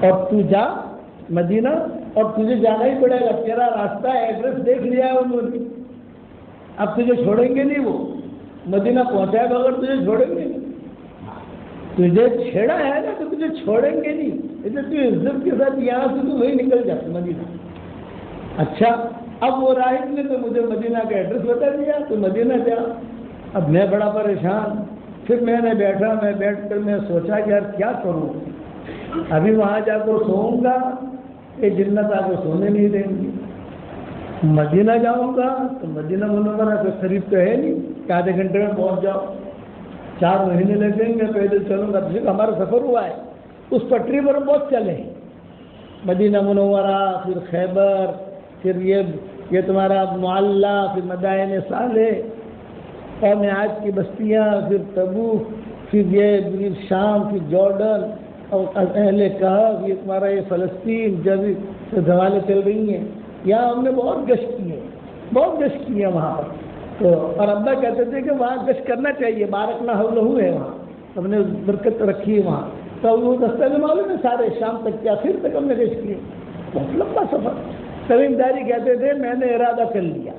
Speaker 1: اور تو جا مدینہ، اور تجھے جانا ہی پڑے گا، تیرا راستہ ایڈریس دیکھ لیا ہے انہوں نے، اب تجھے چھوڑیں گے نہیں، وہ مدینہ پہنچائے بغیر تجھے چھوڑیں گے نہیں. تجھے چھیڑا ہے نا تو تجھے چھوڑیں گے نہیں، اسے تو عزت کے ساتھ یہاں سے تو وہی نکل جاتا مدینہ. اچھا اب وہ راہب نے تو مجھے مدینہ کا ایڈریس بتا دیا تو مدینہ جا. اب میں بڑا پریشان. پھر میں نے بیٹھ کر میں سوچا کہ یار کیا کروں. ابھی وہاں جا کر سوؤں گا کہ جنت آ کر سونے نہیں دیں گی. مدینہ جاؤں گا تو مدینہ منورہ کے قریب تو ہے نہیں کہ آدھے گھنٹے میں پہنچ جاؤ. 4 مہینے لگیں گے پیدل چلوں گا. ہمارا سفر ہوا ہے اس پٹری پر بہت چلے. مدینہ منورہ، پھر خیبر، پھر یہ تمہارا معلّہ، پھر مدائن صالح اور معاج کی بستیاں، پھر تبوک، پھر یہ شام، پھر جارڈن اور اہل کہف، یہ تمہارا یہ فلسطین جب زوالیں چل رہی ہیں. یہاں ہم نے بہت گشت کی ہے وہاں پر. تو اور ابا کہتے تھے کہ وہاں گشت کرنا چاہیے، بارک نہ حولہ ہے وہاں، ہم نے برکت رکھی ہے وہاں. تو وہ رستے میں معلوم ہے سارے شام تک کے آخر تک ہم نے گشت کیے. بہت لمبا سفر. تمیم داری کہتے تھے میں نے ارادہ کر لیا.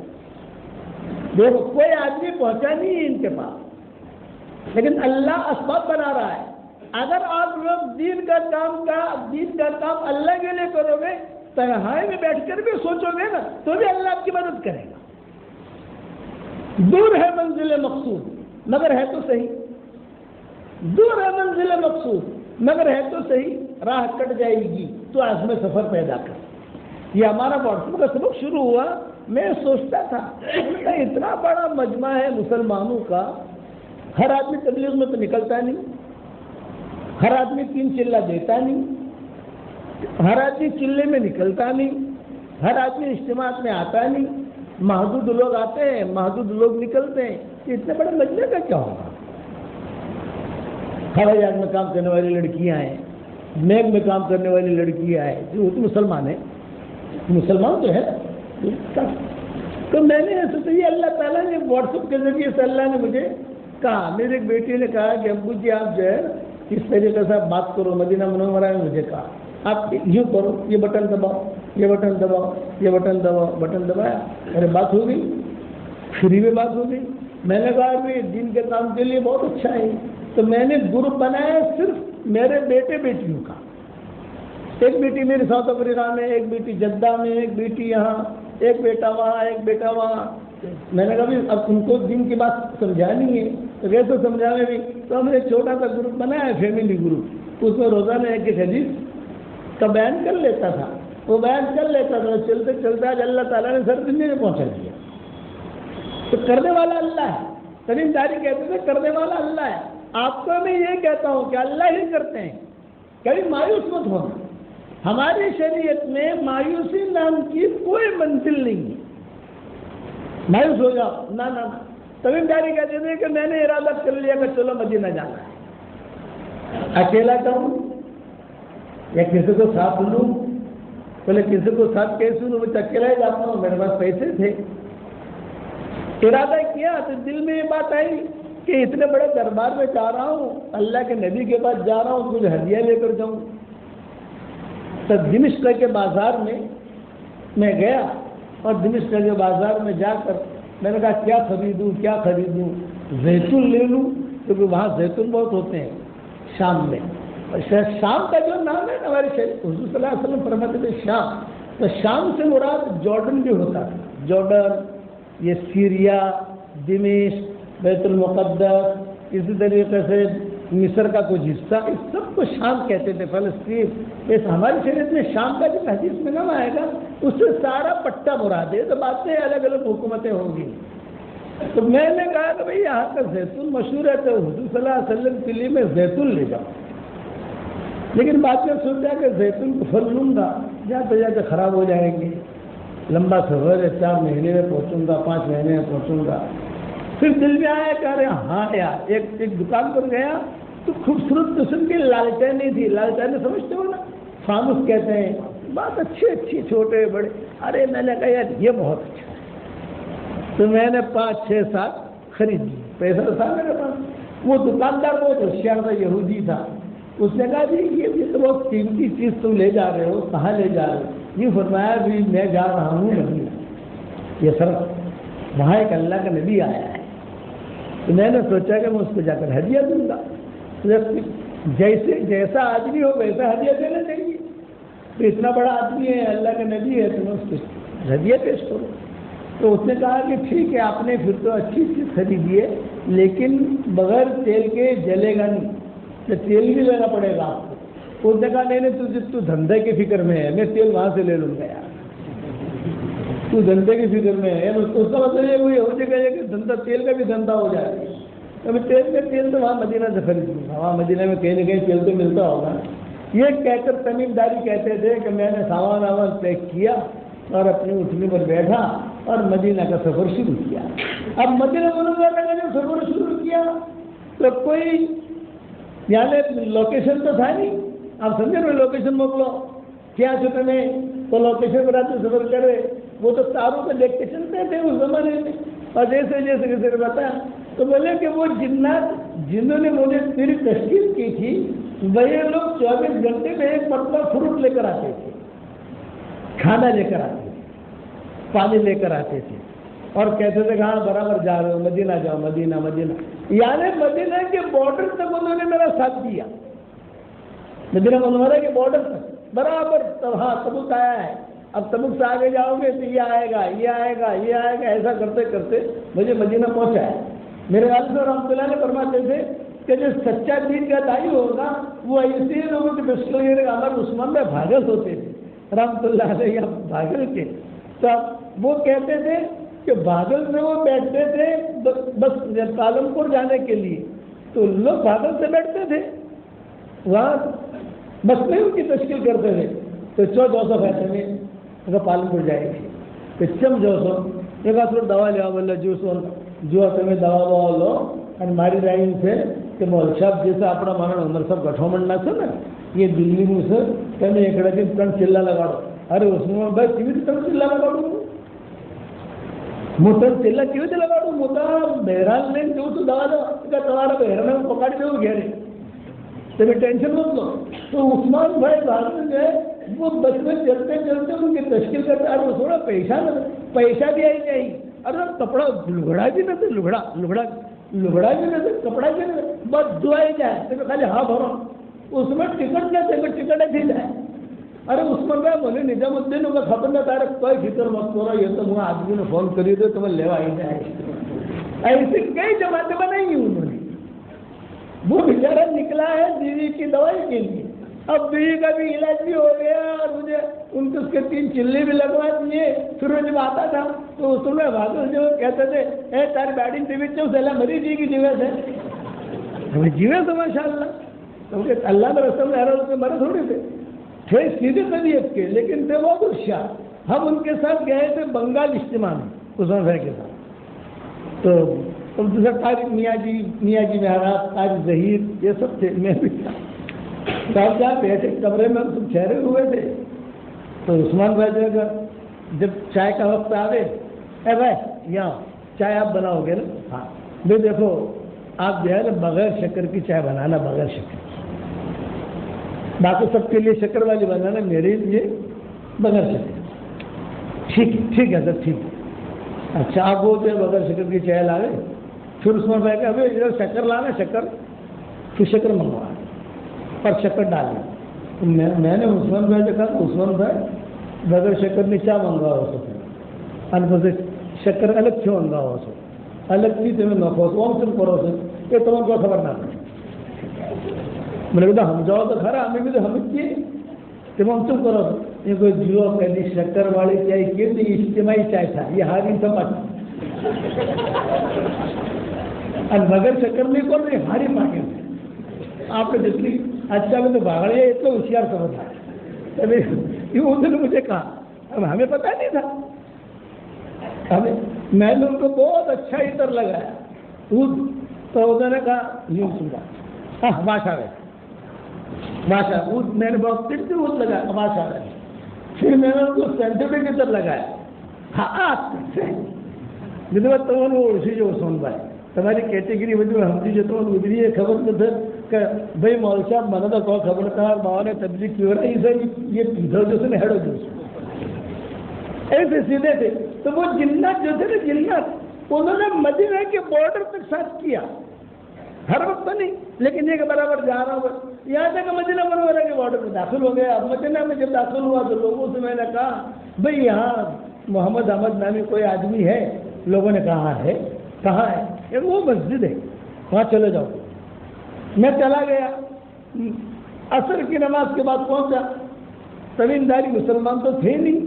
Speaker 1: دیکھو کوئی آدمی پہنچا نہیں ہے ان کے پاس، لیکن اللہ اسباب بنا رہا ہے. اگر آپ لوگ دین کا کام اللہ کے لیے کرو گے، تنہائی میں بیٹھ کر بھی سوچو گے نا تو بھی اللہ آپ کی مدد کرے گا. دور ہے منزل مقصود مگر ہے تو صحیح. دور ہے منزل مقصود مگر ہے تو صحیح. راہ کٹ جائے گی تو عزم سفر پیدا کر. یہ ہمارا واٹس ایپ کا سبق شروع ہوا. میں سوچتا تھا اتنا بڑا مجمع ہے مسلمانوں کا، ہر آدمی تبلیغ میں تو نکلتا نہیں، ہر آدمی 3 چلہ دیتا نہیں، ہر آدمی چلے میں نکلتا نہیں، ہر آدمی اجتماعات میں آتا نہیں. محدود لوگ آتے ہیں، محدود لوگ نکلتے ہیں. اتنے بڑے مجمع کا کیا ہوگا؟ ہوائی جہاز میں کام کرنے والی لڑکیاں ہیں، میگ میں کام کرنے والی لڑکیاں ہیں جو مسلمان ہیں، مسلمان تو ہے. تو میں نے سوچا یہ اللہ تعالیٰ نے واٹس ایپ کے ذریعے سے اللہ نے مجھے کہا. میری ایک بیٹی نے کہا کہ ابو جی آپ جو ہے اس طریقے سے بات کرو. مدینہ منورہ میں مجھے کہا آپ یوں کرو، یہ بٹن دباؤ، یہ بٹن دباؤ، یہ بٹن دباؤ. بٹن دبایا، میرے بات ہو گئی، فری میں بات ہو گئی. میں نے کہا بھی دین کے کام کے لیے بہت اچھا ہے. تو میں نے گروپ بنایا صرف میرے بیٹے بیٹیوں کا. ایک بیٹی میری ساؤتھ افریقہ میں، ایک بیٹی جدہ میں، ایک بیٹی یہاں، ایک بیٹا وہاں، ایک بیٹا وہاں. میں نے کہا بھی اب ان کو دین کی بات سمجھانی ہے تو کیسے سمجھانے بھی. تو ہم نے چھوٹا سا گروپ بنایا، فیملی گروپ. اس میں روزانہ ایک حدیث کا بیان کر لیتا تھا. وہ بیان کر لیتا تھا، چلتے چلتے آج اللہ تعالیٰ نے سر دنیا میں پہنچا دیا. تو کرنے والا اللہ ہے. تمیم داری کہتے تھے کرنے والا اللہ ہے. آپ کو میں یہ کہتا ہوں کہ اللہ ہی کرتے ہیں. کبھی مایوس مت ہونا. ہماری شریعت میں مایوسی نام کی کوئی منزل نہیں ہے. مایوس ہو جاؤ نہ. تمیم داری کہتے تھے کہ میں نے ارادہ کر لیا کہ چلو مدینہ جانا ہے. اکیلا کروں یا کسی کو ساتھ لوں؟ پہلے کسی کو ساتھ کیسے لوں؟ میں اکیلا ہی جاتا ہوں، میرے پاس پیسے تھے. ارادہ کیا تو دل میں یہ بات آئی کہ اتنے بڑے دربار میں جا رہا ہوں، اللہ کے نبی کے پاس جا رہا ہوں، کچھ ہدیہ لے کر جاؤں. تو دمشق کے بازار میں گیا اور دمشق کے بازار میں جا کر میں نے کہا کیا خریدوں. زیتون لے لوں کیونکہ وہاں زیتون بہت ہوتے ہیں شام میں. شام کا جو نام ہے نا ہمارے حضور صلی اللہ علیہ وسلم فرماتے تھے شام. تو شام سے مراد جارڈن بھی ہوتا تھا. جارڈن، یہ سیریا، دمشق، بیت المقدس، اسی طریقے سے مصر کا کچھ حصہ، اس سب کو شام کہتے تھے. فلسطین. اس ہماری شریعت میں شام کا جو حدیث میں نام آئے گا اس سے سارا پٹا مراد ہے. تو باتیں الگ الگ حکومتیں ہوں گی. تو میں نے کہا کہ بھائی یہاں کا زیتون مشہور ہے تو حضور صلی اللہ علیہ وسلم کے لیے میں زیتون لے جاؤں. لیکن بعد میں سوچا کہ زیتون کو پھل لوں گا جاتے جاتے خراب ہو جائیں گے. لمبا سفر ہے، 4 مہینے میں پہنچوں گا، 5 مہینے میں پہنچوں گا. پھر دل میں آیا کہ ارے ہاں یار ایک دکان پر گیا تو خوبصورت قسم کی لالٹینیں تھی. لالٹینیں سمجھتے ہو نا، فانوس کہتے ہیں. بہت اچھی چھوٹے بڑے. ارے میں نے کہا یار یہ بہت اچھا ہے. تو میں نے 5 6 7 خرید لی. پیسہ تو تھا میرے پاس. وہ دکاندار بہت ہوشیار تھا، یہودی تھا. اس نے کہا جی یہ تو بہت قیمتی چیز تم لے جا رہے ہو، کہاں لے جا رہے ہو؟ یہ فرمایا بھی میں جا رہا ہوں مدینہ. یہ سر وہاں ایک اللہ کا نبی آیا ہے. تو میں نے سوچا کہ میں اس کو جا کر ہدیہ دوں گا. جیسا آدمی ہو ویسا ہدیہ دینا چاہیے. تو اتنا بڑا آدمی ہے، اللہ کا نبی ہے، تو میں اس کو ہدیہ پیش کرو. تو اس نے کہا کہ ٹھیک ہے آپ نے پھر تو اچھی چیز خریدی ہے لیکن بغیر تیل کے جلے گا نہیں, تو تیل بھی لینا پڑے گا آپ کو. اس نے کہا نہیں تو دھندے کی فکر میں ہے, میں تیل وہاں سے لے لوں گا یار, تو دھندے کی فکر میں ہے. اس کا مطلب یہ وہی ہو جائے گا کہ دھندا تیل کا بھی دھندا ہو جائے گا. ابھی تیل تو وہاں مدینہ سے خرید لوں گا, وہاں مدینہ میں کہیں نہ کہیں تیل تو ملتا ہوگا. یہ کہہ کر تمیم داری کہتے تھے کہ میں نے سامان پیک کیا اور اپنی اٹھنی پر بیٹھا اور مدینہ کا سفر شروع کیا. اب مدینہ منورہ کا جب سفر شروع کیا تو کوئی یعنی لوکیشن تو تھا نہیں, آپ سمجھے نا, لوکیشن موکلو کیا چھوٹے میں تو لوکیشن پر آتے سفر کرے, وہ تو تاروں پہ دیکھ کے چلتے تھے اس زمانے میں. اور جیسے جیسے کسی نے بتایا تو بولے کہ وہ جنات جنہوں نے مجھے میری تشکیل کی تھی وہی لوگ 24 گھنٹے میں ایک مرتبہ فروٹ لے کر آتے تھے, کھانا لے کر آتے تھے, پانی لے کر آتے تھے اور کہتے تھے کہ ہاں برابر جا رہے ہو, مدینہ جاؤ, مدینہ مدینہ. یعنی مدینہ کے بارڈر تک انہوں نے میرا ساتھ دیا, مدینہ منورہ کے بارڈر تک برابر. ہاں تبوک آیا ہے, اب تبوک سے آگے جاؤ گے تو یہ آئے گا, یہ آئے گا, یہ آئے گا, ایسا کرتے کرتے مجھے مدینہ پہنچا ہے. میرے والد رحمۃ اللہ نے فرماتے تھے کہ جو سچا دین کا دائی ہوگا وہ ایسے لوگوں کے بسکلیر ہمارے عثمان میں بھاگل ہوتے تھے رحمۃ اللہ علیہ, بھاگل کے. تو وہ کہتے تھے کہ بھاگل میں وہ بیٹھتے تھے بس پالم پور جانے کے لیے, تو لوگ بھاگل سے بیٹھتے تھے وہاں بس میں ان کی تشکیل کرتے تھے. تو 200 پیسے میں اگر پالم پور جائے گی تو چم 200 ایک آدھ دوا لیا بولے جوس جو تمہیں دوا بوا لو اور ماری رہی سے کہ مول صاحب جیسا اپنا مانا عمر صاحب گٹھو منڈا سے نا یہ دلی میں سے کہیں ایک کے تن چلا لگا دو. ارے اس میں بھائی کیوں تن چلا لگا دوں, موٹر چلا کیوں لگا دوں, موٹا بہرحال نہیں جو تو دوا دو تمہارا بہرحال میں پکاڑ دے گھیرے تمہیں ٹینشن مت لو. تو عثمان بھائی بھاگل جو ہے وہ بس میں چلتے چلتے ان کی تشکیل کرتے. ارے وہ تھوڑا پیسہ بھی آئی نہیں, ارے کپڑا لگڑا بھی نہ تھے, لگڑا بھی نہ تھے, کپڑا بھی نہ, بس دعائی جائے تو خالی ہاں بھرو. اس میں ٹکٹ کیا تھے, ٹکٹ ایسی جائے. ارے عثمان بھائی بولے نظام الدین کا خبر نہ تھا, کوئی فکر مت کرو, یہ تو وہ آدمی نے فون کری دے تو میں لیوا ہی جائے. ایسی کئی جماعتیں بنائی ہیں انہوں نے. وہ بیچارہ نکلا ہے بیوی کی دوائی کے لیے, اب بیوی کا بھی علاج بھی ہو گیا اور مجھے ان کے اس کے 3 چلے بھی لگوا دیے. پھر وہ جب آتا تھا تو اس میں بھاگل جو کہتے تھے اے تاری بیڈنگ ٹی وی چلا مری جی کی جیوے سے جیوے سے ماشاء اللہ, کیونکہ اللہ میں رسم میں مرے تھوڑے تھے, تھے سیدھے طبیعت کے لیکن تھے وہ شاہ. ہم ان کے ساتھ گئے تھے بنگال اجتماع میں عثمان بھائی کے ساتھ. تو دوسرا طارق میاں جی مہاراج, طارق ظہیر, یہ سب تھے. میں بھی صاحب صاحب بیٹھے کمرے میں ہم سب ٹھہرے ہوئے تھے. تو عثمان بھائی جو ہے جب چائے کا وقت آوے, اے بھائی یہاں چائے آپ بناؤ گے نا, ہاں بھائی دیکھو آپ جو ہے نا بغیر شکر کی چائے بنانا, بغیر شکر, باقی سب کے لیے شکر والی بنانا, میرے لیے بغیر شکر. ٹھیک ہے سر, ٹھیک ہے. اچھا آپ وہ جو بغیر شکر کی چائے لاوے. پھر عثمان بھائی کہ ابھی شکر لانا, شکر پھر شکر منگوا پر شکر ڈالنا. میں نے عثمان بھائی سے کہا عثمان بھائی بغیر شکر نہیں چاہ منگوا ہو سکے ان شکر الگ کیوں منگوا ہو سکے الگ چیز تمہیں نفو تم کرو سر یہ تمہیں کو خبر نہ پڑے. میں نے کہا ہم جاؤ تو کھڑا ہمیں بھی تو ہم کیے تم کرو سر. یہ کوئی جیو پہلی شکر والی چائے کی تو اجتماعی چائے تھا, یہ ہاری سمجھ اور بغیر شکر نہیں کر رہی ہاری پاٹی آپ نے جتنی اچھا میں تو بھاگڑے اتنا ہوشیار سمجھا. انہوں نے مجھے کہا اب ہمیں پتہ نہیں تھا, میں نے ان کو بہت اچھا عطر لگایا تو انہوں نے کہا یوں سنگا ہاں ماشاء اللہ میں نے بہت ترتی ود لگایا ماشاء اللہ. پھر میں نے ان کو سینٹیفک عطر لگایا, ہاں تمہیں وہ اسی جو عثمان بھائی تمہاری کیٹیگری وجہ ہم جو تمہیں ادری ہے خبر تو تھے کہ بھائی مول صاحب منا تو کوئی خبر تھا باؤ نے تبلیغ کی ہو رہا ہے یہ پیدھو جو سے ہیڈو جو ایسے سیدھے تھے. تو وہ جنات جو تھے نا جنات انہوں نے مدینہ کے بارڈر تک ساتھ کیا, ہر وقت نہیں لیکن یہ کہ برابر جا رہا ہوں یہاں تک مدینہ منورہ کے بارڈر میں داخل ہو گیا. اب مدینہ میں جب داخل ہوا تو لوگوں سے میں نے کہا بھئی یہاں محمد احمد نامی کوئی آدمی ہے؟ لوگوں نے کہا ہے. کہاں ہے؟ یہ وہ مسجد ہے، وہاں چلے جاؤ. میں چلا گیا. عصر کی نماز کے بعد پہنچا. تمیمداری مسلمان تو تھے نہیں،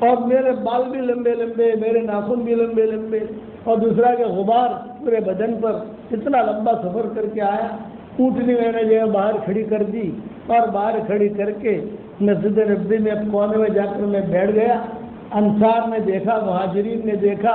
Speaker 1: اور میرے بال بھی لمبے لمبے، میرے ناخن بھی لمبے لمبے، اور دوسرا کہ غبار پورے بدن پر. اتنا لمبا سفر کر کے آیا. اونٹنی میں نے جو ہے باہر کھڑی کر دی، اور باہر کھڑی کر کے مسجد نبوی میں کونے میں جا کر میں بیٹھ گیا. انصار نے دیکھا، مہاجرین نے دیکھا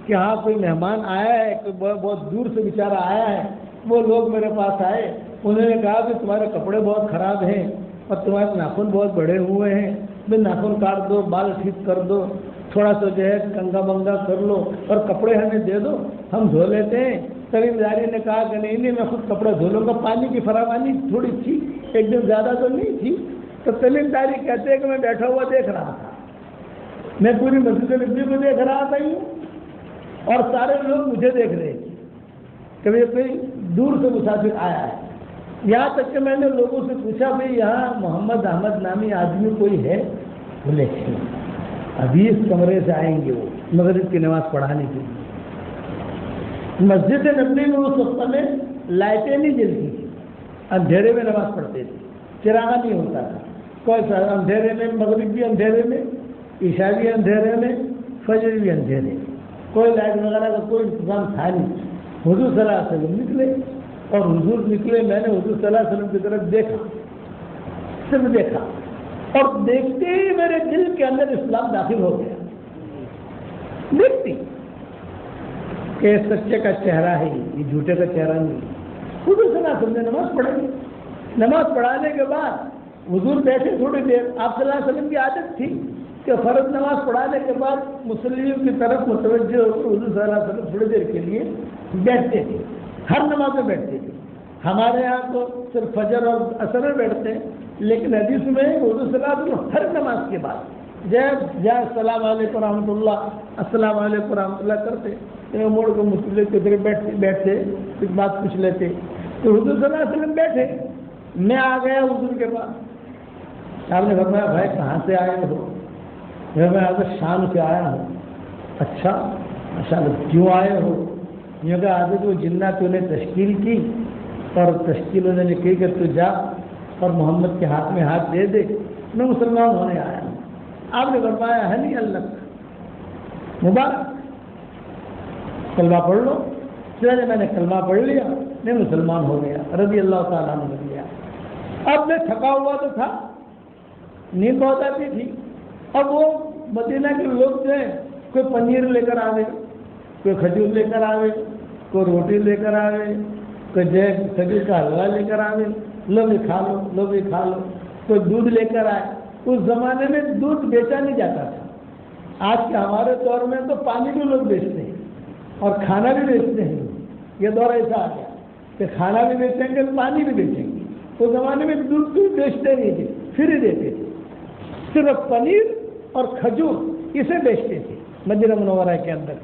Speaker 1: کہ ہاں کوئی مہمان آیا ہے، کوئی بہت دور سے بیچارہ آیا ہے. وہ لوگ میرے پاس آئے. انہوں نے کہا کہ تمہارے کپڑے بہت خراب ہیں اور تمہارے ناخن بہت بڑے ہوئے ہیں، بھی ناخن کاٹ دو، بال ٹھیک کر دو، تھوڑا سا جو ہے کنگا منگا کر لو اور کپڑے ہمیں دے دو، ہم دھو لیتے ہیں. تمیمداری نے کہا کہ نہیں میں خود کپڑے دھو لوں گا. پانی کی فراوانی تھوڑی تھی، ایک دن زیادہ تو نہیں تھی. تو تمیمداری کہتے ہیں کہ میں بیٹھا ہوا دیکھ رہا تھا، میں پوری مسجد نبوی کو دیکھ رہا تھا اور سارے لوگ مجھے دیکھ رہے تھے کہ کوئی دور سے مسافر آیا ہے. یہاں تک کہ میں نے لوگوں سے پوچھا بھائی یہاں محمد احمد نامی آدمی کوئی ہے؟ بولے ابھی اس کمرے سے آئیں گے وہ مغرب کی نماز پڑھانے کے لیے. مسجد نبوی میں اس وقت میں لائٹیں نہیں جلتی تھی، اندھیرے میں نماز پڑھتے تھے، چراغ نہیں ہوتا تھا. کوئی اندھیرے میں، مغرب بھی اندھیرے میں، عشاء بھی اندھیرے میں، فجر بھی اندھیرے میں، کوئی لائٹ وغیرہ کا کوئی انتظام تھا نہیں. حضور صلی اللہ علیہ وسلم نکلے اور حضور نکلے. میں نے حضور صلی اللہ علیہ وسلم کی طرف دیکھا، صرف دیکھا، اور دیکھتے ہی میرے دل کے اندر اسلام داخل ہو گیا. دیکھتی کہ سچے کا چہرہ ہے، یہ جھوٹے کا چہرہ نہیں. حضور صلی اللہ علیہ وسلم نے نماز پڑھائی. نماز پڑھانے کے بعد حضور بیٹھے تھوڑی دیر. آپ صلی اللہ علیہ وسلم کی عادت تھی کہ فرض نماز پڑھانے کے بعد مسلموں کی طرف متوجہ ہو کر حضور صلی اللہ علیہ وسلم تھوڑی دیر کے لیے بیٹھتے تھے. ہر نماز میں بیٹھتے تھے. ہمارے یہاں تو صرف فجر اور عصر میں بیٹھتے ہیں، لیکن حدیث میں حضور صلی اللہ علیہ وسلم ہر نماز کے بعد جب السلام علیکم رحمۃ اللہ، السلام علیکم رحمۃ اللہ کرتے موڑ کو مسلم کی طرف بیٹھتے کچھ بات پوچھ لیتے. تو حضور صلی اللہ علیہ وسلم بیٹھے. میں آ گیا حضور کے پاس. آپ نے فرمایا بھائی کہاں سے آئے ہو؟ میں آج شام سے آیا ہوں. اچھا ماشاء اللہ، کیوں آئے ہو؟ یہ کہ آج وہ جنات نے تشکیل کی اور تشکیل انہوں نے کی کہ تو جا اور محمد کے ہاتھ میں ہاتھ دے دے، میں مسلمان ہونے آیا ہوں. آپ نے فرمایا ہے نہیں اللہ مبارک، کلمہ پڑھ لو. چلے میں نے کلمہ پڑھ لیا، میں مسلمان ہو گیا. رضی اللہ تعالیٰ عنہ بن گیا. اب میں تھکا ہوا تو تھا، نیند بہت آتی تھی. اب وہ مدینہ کے لوگ جو ہیں کوئی پنیر لے کر آوے، کوئی کھجور لے کر آوے، کوئی روٹی لے کر آوے، کوئی کھجور کا حلوہ لے کر آوے، لو بھی کھا لو، لو بھی کھا لو. کوئی دودھ لے کر آئے. اس زمانے میں دودھ بیچا نہیں جاتا تھا. آج کے ہمارے دور میں تو پانی بھی لوگ بیچتے ہیں اور کھانا بھی بیچتے ہیں. یہ دور ایسا آ گیا کہ کھانا بھی بیچیں گے، پانی بھی بیچیں گے. اس زمانے میں دودھ بھی بیچتے نہیں تھے، فری دیتے تھے. صرف پنیر اور کھجور اسے بیچتے تھے مدینہ منورہ کے اندر.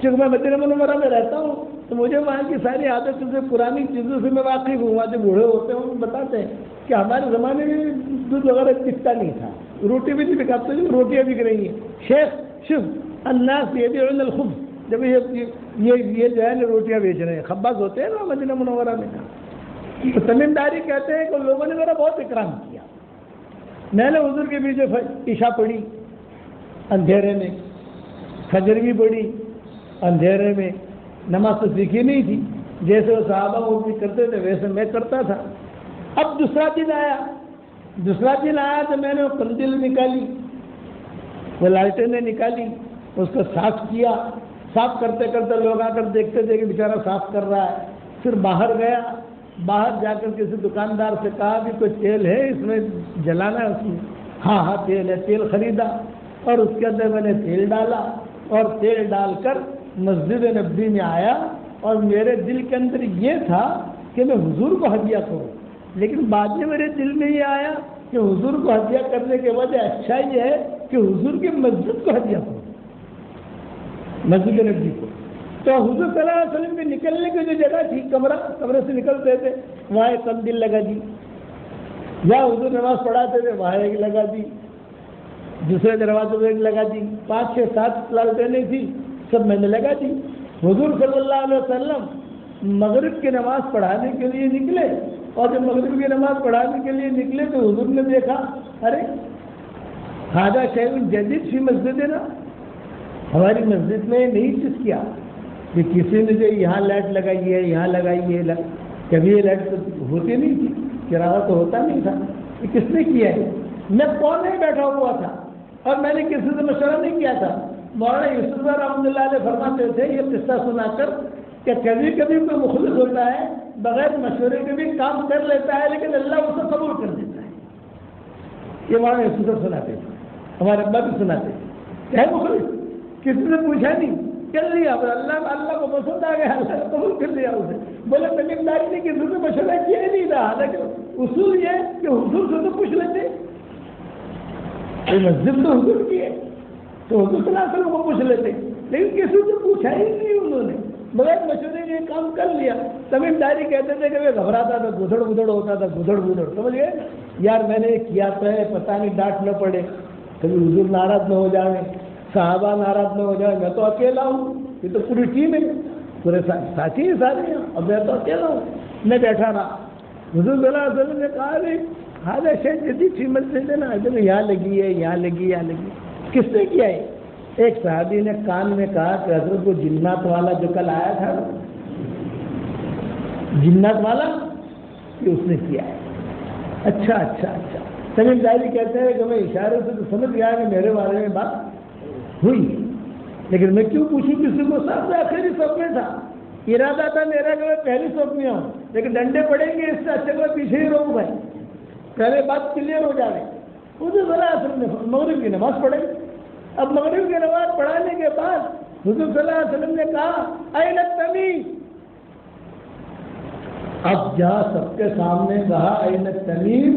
Speaker 1: چونکہ میں مدینہ منورہ میں رہتا ہوں تو مجھے وہاں کی ساری عادتوں سے، پرانی چیزوں سے میں واقف ہوں. وہاں جو بوڑھے ہوتے ہیں وہ بتاتے ہیں کہ ہمارے زمانے میں دودھ وغیرہ بکتا نہیں تھا، روٹی بھی نہیں بکاتے، روٹیاں بک رہی ہیں. شیخ شف الناس یبیعون الخبز، جب یہ جو ہے نا روٹیاں بیچ رہے ہیں، خباز ہوتے ہیں نا مدینہ منورہ میں. تو تمیمداری کہتے ہیں کہ لوگوں نے میرا بہت اکرام کیا. میں نے حضور کے پیچھے عشاء پڑھی اندھیرے میں، فجر بھی پڑھی اندھیرے میں. نماز تو سیکھی نہیں تھی، جیسے وہ صحابہ وہ بھی کرتے تھے ویسے میں کرتا تھا. اب دوسرا دن آیا تو میں نے وہ قندیل نکالی، وہ لالٹینیں نکالی، اس کو صاف کیا. صاف کرتے کرتے لوگ آ کر دیکھتے تھے کہ بیچارہ صاف کر رہا ہے. پھر باہر گیا، باہر جا کر کسی دکاندار سے کہا بھی کوئی تیل ہے اس میں جلانا ہے؟ اس میں ہاں تیل ہے. تیل خریدا اور اس کے اندر میں نے تیل ڈالا اور تیل ڈال کر مسجد نبوی میں آیا. اور میرے دل کے اندر یہ تھا کہ میں حضور کو ہدیہ کروں، لیکن بعد میں میرے دل میں یہ آیا کہ حضور کو ہدیہ کرنے کے وجہ اچھا یہ ہے کہ حضور کی مسجد کو ہدیہ کروں، مسجد نبوی کو. تو حضور صلی اللہ علیہ وسلم کے نکلنے کی جو جگہ تھی، کمرے سے نکلتے تھے وہاں ایک قندیل لگا دی، یا حضور نماز پڑھاتے تھے وہاں ایک لگا دی، دوسرے دروازے پہ لگا دی، 5 6 7 لالٹینیں تھی، سب میں نے لگا دی۔ حضور صلی اللہ علیہ وسلم مغرب کی نماز پڑھانے کے لیے نکلے، اور جب مغرب کی نماز پڑھانے کے لیے نکلے تو حضور نے دیکھا، ارے ہذا شیء جدید فی مسجدنا، ہماری مسجد میں نئی چیز کیا کہ کسی نے جو یہاں لائٹ لگائی ہے، یہاں لگائی ہے، کبھی یہ لائٹ تو ہوتی نہیں تھی، چراغا تو ہوتا نہیں تھا، یہ کس نے کیا ہے؟ میں کون نہیں بیٹھا ہوا تھا اور میں نے کسی سے مشورہ نہیں کیا تھا۔ مولانا یوسف رحمۃ اللہ علیہ فرماتے تھے یہ قصہ سنا کر کہ کبھی کبھی کوئی مخلص ہوتا ہے بغیر مشورے کے بھی کام کر لیتا ہے، لیکن اللہ اسے قبول کر دیتا ہے۔ یہ مولانا یوسف سناتے تھے، ہمارے ابا بھی سناتے تھے، ہے مخلص، کسی نے پوچھا نہیں، کر لیا، اللہ کو پسند آ گیا، اللہ نے قبول کر لیا اسے۔ بولے تمیم داری نے کسی سے مشورہ کیا ہی نہیں تھا، حالانکہ اصول یہ کہ حضور سے تو پوچھ لیتے، مسجد تو حضور کی ہے تو حضور صلی اللہ علیہ وسلم کو پوچھ لیتے، لیکن کسی سے پوچھا ہی نہیں انہوں نے، بغیر مشورے کے کام کر لیا۔ تمیم داری کہتے تھے کہ وہ گھبراتا تھا، گدڑ گدڑ ہوتا تھا، گدڑ گدڑ، سمجھ گئے یار میں نے کیا تو ہے، پتہ نہیں ڈانٹ نہ پڑے، کبھی حضور ناراض نہ ہو جائے، صحابہ ناراض نہ ہو جائے، میں تو اکیلا ہوں، یہ تو پوری ٹیم ہے، پورے ساتھی ہیں سارے ہیں، اور میں تو اکیلا ہوں۔ میں بیٹھا رہا، حضور صلی اللہ علیہ وسلم نے کہا ارے ہاں شاید جدید فیمل سے دینا، یہاں لگی ہے، یہاں لگی، یہاں لگی، کس نے کیا ہے؟ ایک صحابی نے کان میں کہا کہ حضرت وہ جنات والا جو کل آیا تھا، جنات والا، کہ اس نے کیا ہے۔ اچھا اچھا اچھا، تمیم داری کہتے ہیں کہ میں اشارے سے تو سمجھ گیا کہ میرے بارے میں بات ہوئی، لیکن میں کیوں پوچھوں کسی کو؟ سب سے آخری صف میں تھا، ارادہ تھا میرا کہ میں پہلی صف میں ہوں، لیکن ڈنڈے پڑیں گے اس سے اچھا میں پیچھے ہی رہوں بھائی، پہلے بات کلیئر ہو جائے۔ حضور صلی اللہ علیہ وسلم مغرب کی نماز پڑھے، اب مغرب کی نماز پڑھانے کے بعد حضور صلی اللہ علیہ وسلم نے کہا این التمیم، اب جا سب کے سامنے کہا این التمیم،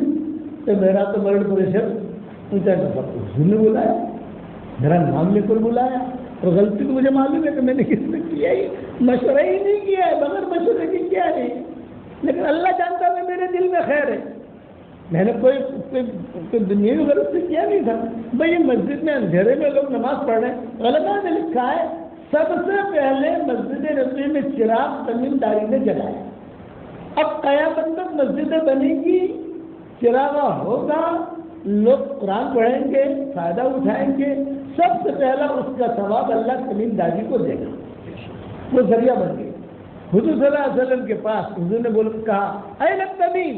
Speaker 1: تو میرا تو بلڈ پریشر اونچا کر، حضور نے بلایا، میرا نام لے کر بلایا، اور غلطی تو مجھے معلوم ہے کہ میں نے کس نے کیا ہی، مشورہ ہی نہیں کیا ہے، بغیر مشورے کی کیا ہے، لیکن اللہ جانتا ہے میرے دل میں خیر ہے، میں نے کوئی دنیاوی غرض سے کیا نہیں تھا۔ بھائی یہ مسجد میں اندھیرے میں لوگ نماز پڑھ رہے ہیں، علماء نے لکھا ہے سب سے پہلے مسجد نبوی میں چراغ تمیم داری نے جلایا، اب قیامت تک مسجدیں بنے گی، چراغ ہوگا، لوگ قرآن پڑھیں گے، فائدہ اٹھائیں گے، سب سے پہلا اس کا ثواب اللہ تمیم داری کو دے گا، وہ ذریعہ بن گئی۔ حضور صلی اللہ علیہ وسلم کے پاس حضور نے کہا این التمیم،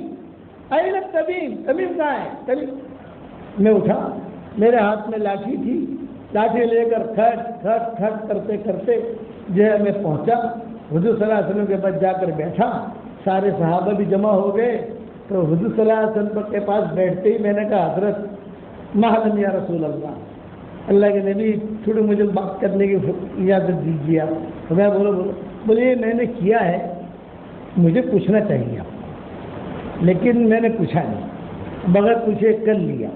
Speaker 1: این التمیم، تمیم کہاں ہے؟ تمیم۔ میں اٹھا، میرے ہاتھ میں لاٹھی تھی، لاٹھی لے کر کھٹ کھٹ کھٹ کرتے کرتے جو ہے میں پہنچا حضور صلی اللہ علیہ وسلم کے پاس، جا کر بیٹھا، سارے صحابہ بھی جمع ہو گئے، تو حضور صلی اللہ علیہ وسلم کے پاس بیٹھتے ہی میں نے کہا حضرت مہدن یا رسول اللہ کے نبی تھوڑی مجھے بات کرنے کی اجازت دیجیے آپ۔ تو میں بولے میں نے کیا ہے، مجھے پوچھنا چاہیے آپ، لیکن میں نے پوچھا نہیں، بغیر پوچھے کر لیا،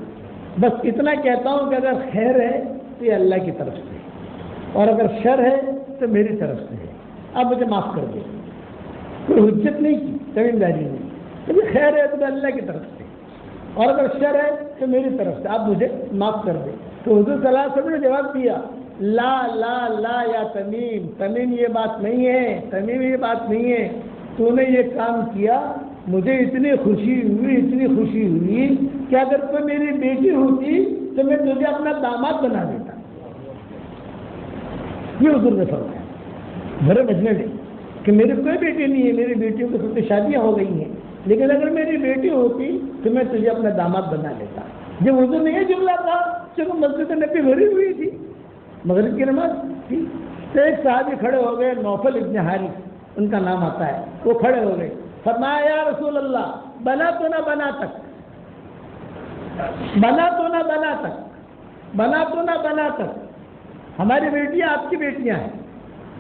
Speaker 1: بس اتنا کہتا ہوں کہ اگر خیر ہے تو یہ اللہ کی طرف سے، اور اگر شر ہے تو میری طرف سے ہے، آپ مجھے معاف کر دیں۔ کوئی حجت نہیں کی تمیم داری نے، کبھی خیر ہے تو اللہ کی طرف سے، اور اگر شر ہے تو میری طرف سے، آپ مجھے معاف کر دیں۔ تو حضور صلی اللہ علیہ وسلم نے جواب دیا لا لا لا یا تمیم، تمیم یہ بات نہیں ہے، تمیم یہ بات نہیں ہے، تو نے یہ کام کیا، مجھے اتنی خوشی ہوئی، اتنی خوشی ہوئی کہ اگر کوئی میری بیٹی ہوتی تو میں تجھے اپنا داماد بنا دیتا۔ یہ حضور نے فرمایا میرے مجمع میں کہ میری کوئی بیٹی نہیں ہے، میری بیٹیوں کی سب شادیاں ہو گئی ہیں، لیکن اگر میری بیٹی ہوتی تو میں تجھے اپنا داماد بنا لیتا۔ جب حضور نے یہ جملہ تھا چلو مسجد نبی بھری ہوئی تھی، مغرب کی نماز تھی، تو ایک صحابی کھڑے ہو گئے، نوفل ابن حارث ان کا نام آتا ہے، وہ کھڑے ہو گئے، فرمایا یا رسول اللہ بنا تو نہ بنا تک، بنا تو نہ بنا تک، بنا تو نہ بنا تک، ہماری بیٹیاں آپ کی بیٹیاں ہیں،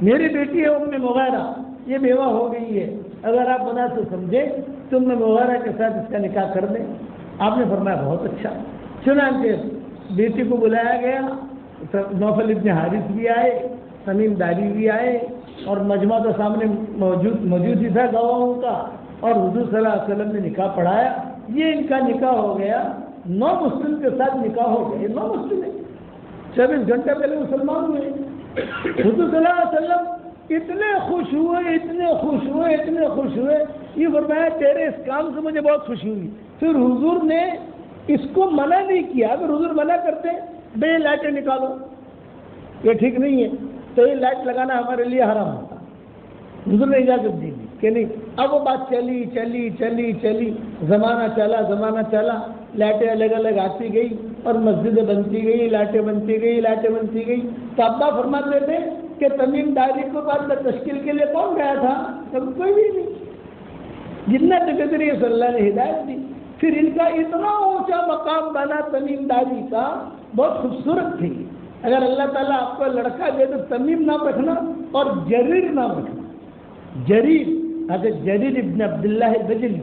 Speaker 1: میری بیٹی ہے ام مغیرہ، یہ بیوہ ہو گئی ہے، اگر آپ بنا تو سمجھے تو ام مغیرہ کے ساتھ اس کا نکاح کر دیں۔ آپ نے فرمایا بہت اچھا۔ چنانچہ بیٹی کو بلایا گیا، نوفل ابن حارث بھی آئے، تمیم داری بھی آئے، اور مجمع تو سامنے موجود ہی تھا گواہوں کا، اور حضور صلی اللہ علیہ وسلم نے نکاح پڑھایا۔ یہ ان کا نکاح ہو گیا نو مسلم کے ساتھ نکاح ہو گیا. نو مسلم ہے, 24 گھنٹے پہلے مسلمان ہوئے. حضور صلی اللہ علیہ وسلم اتنے خوش ہوئے, اتنے خوش ہوئے, اتنے خوش ہوئے, یہ فرمایا تیرے اس کام سے مجھے بہت خوشی ہوئی. پھر حضور نے اس کو منع نہیں کیا. اگر حضور منع کرتے بے لائٹیں نکالو, یہ ٹھیک نہیں ہے, تو یہ لائٹ لگانا ہمارے لیے حرام ہوتا. حضور نے اجازت دی کہ نہیں. اب وہ بات چلی چلی چلی چلی, زمانہ چلا, لائٹیں الگ الگ آتی گئی اور مسجدیں بنتی گئی, لائٹیں بنتی گئی. تو ابا فرماتے تھے کہ تمیم داری کو بعد میں تشکیل کے لیے کون گیا تھا؟ کوئی بھی نہیں. جتنا تقدیر صلی اللہ نے ہدایت دی. پھر ان کا اتنا اونچا مقام بنا تمیم داری کا, بہت خوبصورت تھی. اگر اللہ تعالیٰ آپ کو لڑکا دے تو تمیم نام رکھنا اور جریر نام رکھنا. جریر حضرت جریر ابن عبداللہ البجلی,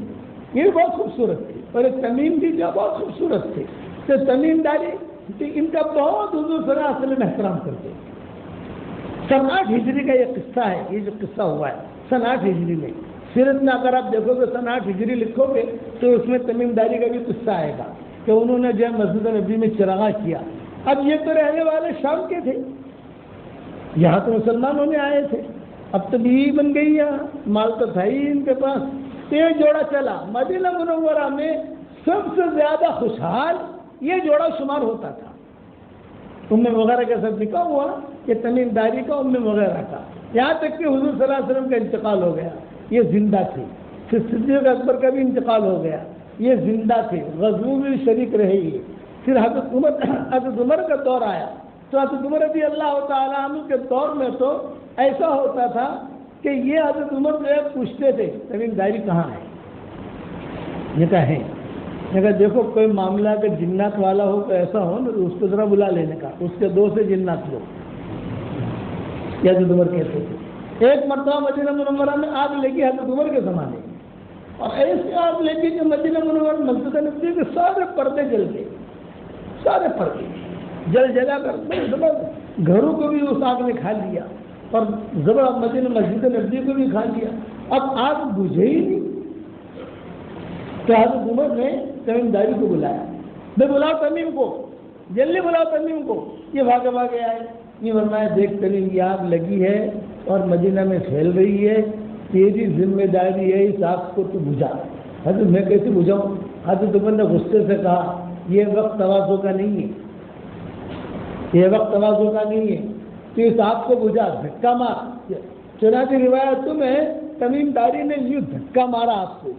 Speaker 1: یہ بھی بہت خوبصورت تھی. اور ایک تمیم بھی جو بہت خوبصورت تھے. تو تمیم داری ان کا بہت حضور صلی اللہ علیہ وسلم احترام کرتے. سن 8 ہجری کا یہ قصہ ہے. یہ جو قصہ ہوا ہے سن 8 ہجری میں. سیرت میں اگر آپ دیکھو گے سن 8 ہجری لکھو گے تو اس میں تمیم داری کا بھی قصہ آئے گا کہ انہوں نے جو ہے مسجد نبی میں چراغاں کیا. اب یہ تو رہنے والے شام کے تھے, یہاں تو مسلمان ہونے آئے تھے. اب تو بیوی بن گئی, یہاں مال تو تھا ہی ان کے پاس. یہ جوڑا چلا. مدینہ منورہ میں سب سے زیادہ خوشحال یہ جوڑا شمار ہوتا تھا. ام وغیرہ کے ساتھ نکاح ہوا کہ تمیم داری کا ام وغیرہ کا, یہاں تک کہ حضور صلی اللہ علیہ وسلم کا انتقال ہو گیا, یہ زندہ تھے. پھر صدیق اکبر کا بھی انتقال ہو گیا, یہ زندہ تھے, غزووں میں بھی شریک رہے. یہ پھر حضرت عمر کا دور آیا تو حضرت عمر رضی اللہ تعالیٰ عنہ کے دور میں تو ایسا ہوتا تھا کہ یہ حضرت عمر جو ہے پوچھتے تھے تمیم داری کہاں ہے. یہ کہیں اگر دیکھو کوئی معاملہ اگر جنات والا ہو تو ایسا ہو نا, اس کو ذرا بلا لینے کا, اس کے 2 سے جنات لو. یہ حضرت عمر کہتے تھے. ایک مرتبہ مدینہ منورہ میں آگ لگی حضرت عمر کے زمانے, اور ایسی آگ لگی کہ مدینہ منورہ مسجد نبوی کے سارے پردے جل گئے. سارے پردے جلا کر گھروں کو بھی اس آگ نے کھا لیا, اور زبر مدینہ مسجد نبوی کو بھی کھا لیا. اب آگ بجھے ہی نہیں. تو حضرت عمر نے تمیم داری کو بلایا. میں بلاؤ تمیم کو, جلدی بلاؤ تمیم کو. یہ بھاگے آئے. یہ فرمایا دیکھ تمیم یہ آگ لگی ہے اور مدینہ میں پھیل رہی ہے, تیری ذمہ داری ہے اس آگ کو تو بجھا. حضرت میں کیسے بجھاؤں؟ حضرت عمر نے غصے سے کہا یہ وقت تواضع کا نہیں ہے, یہ وقت تواضع کا نہیں ہے, تو اس آگ کو بجھا, دھکا مار. چنانچہ روایتوں میں تمیم داری نے یوں دھکا مارا آپ کو.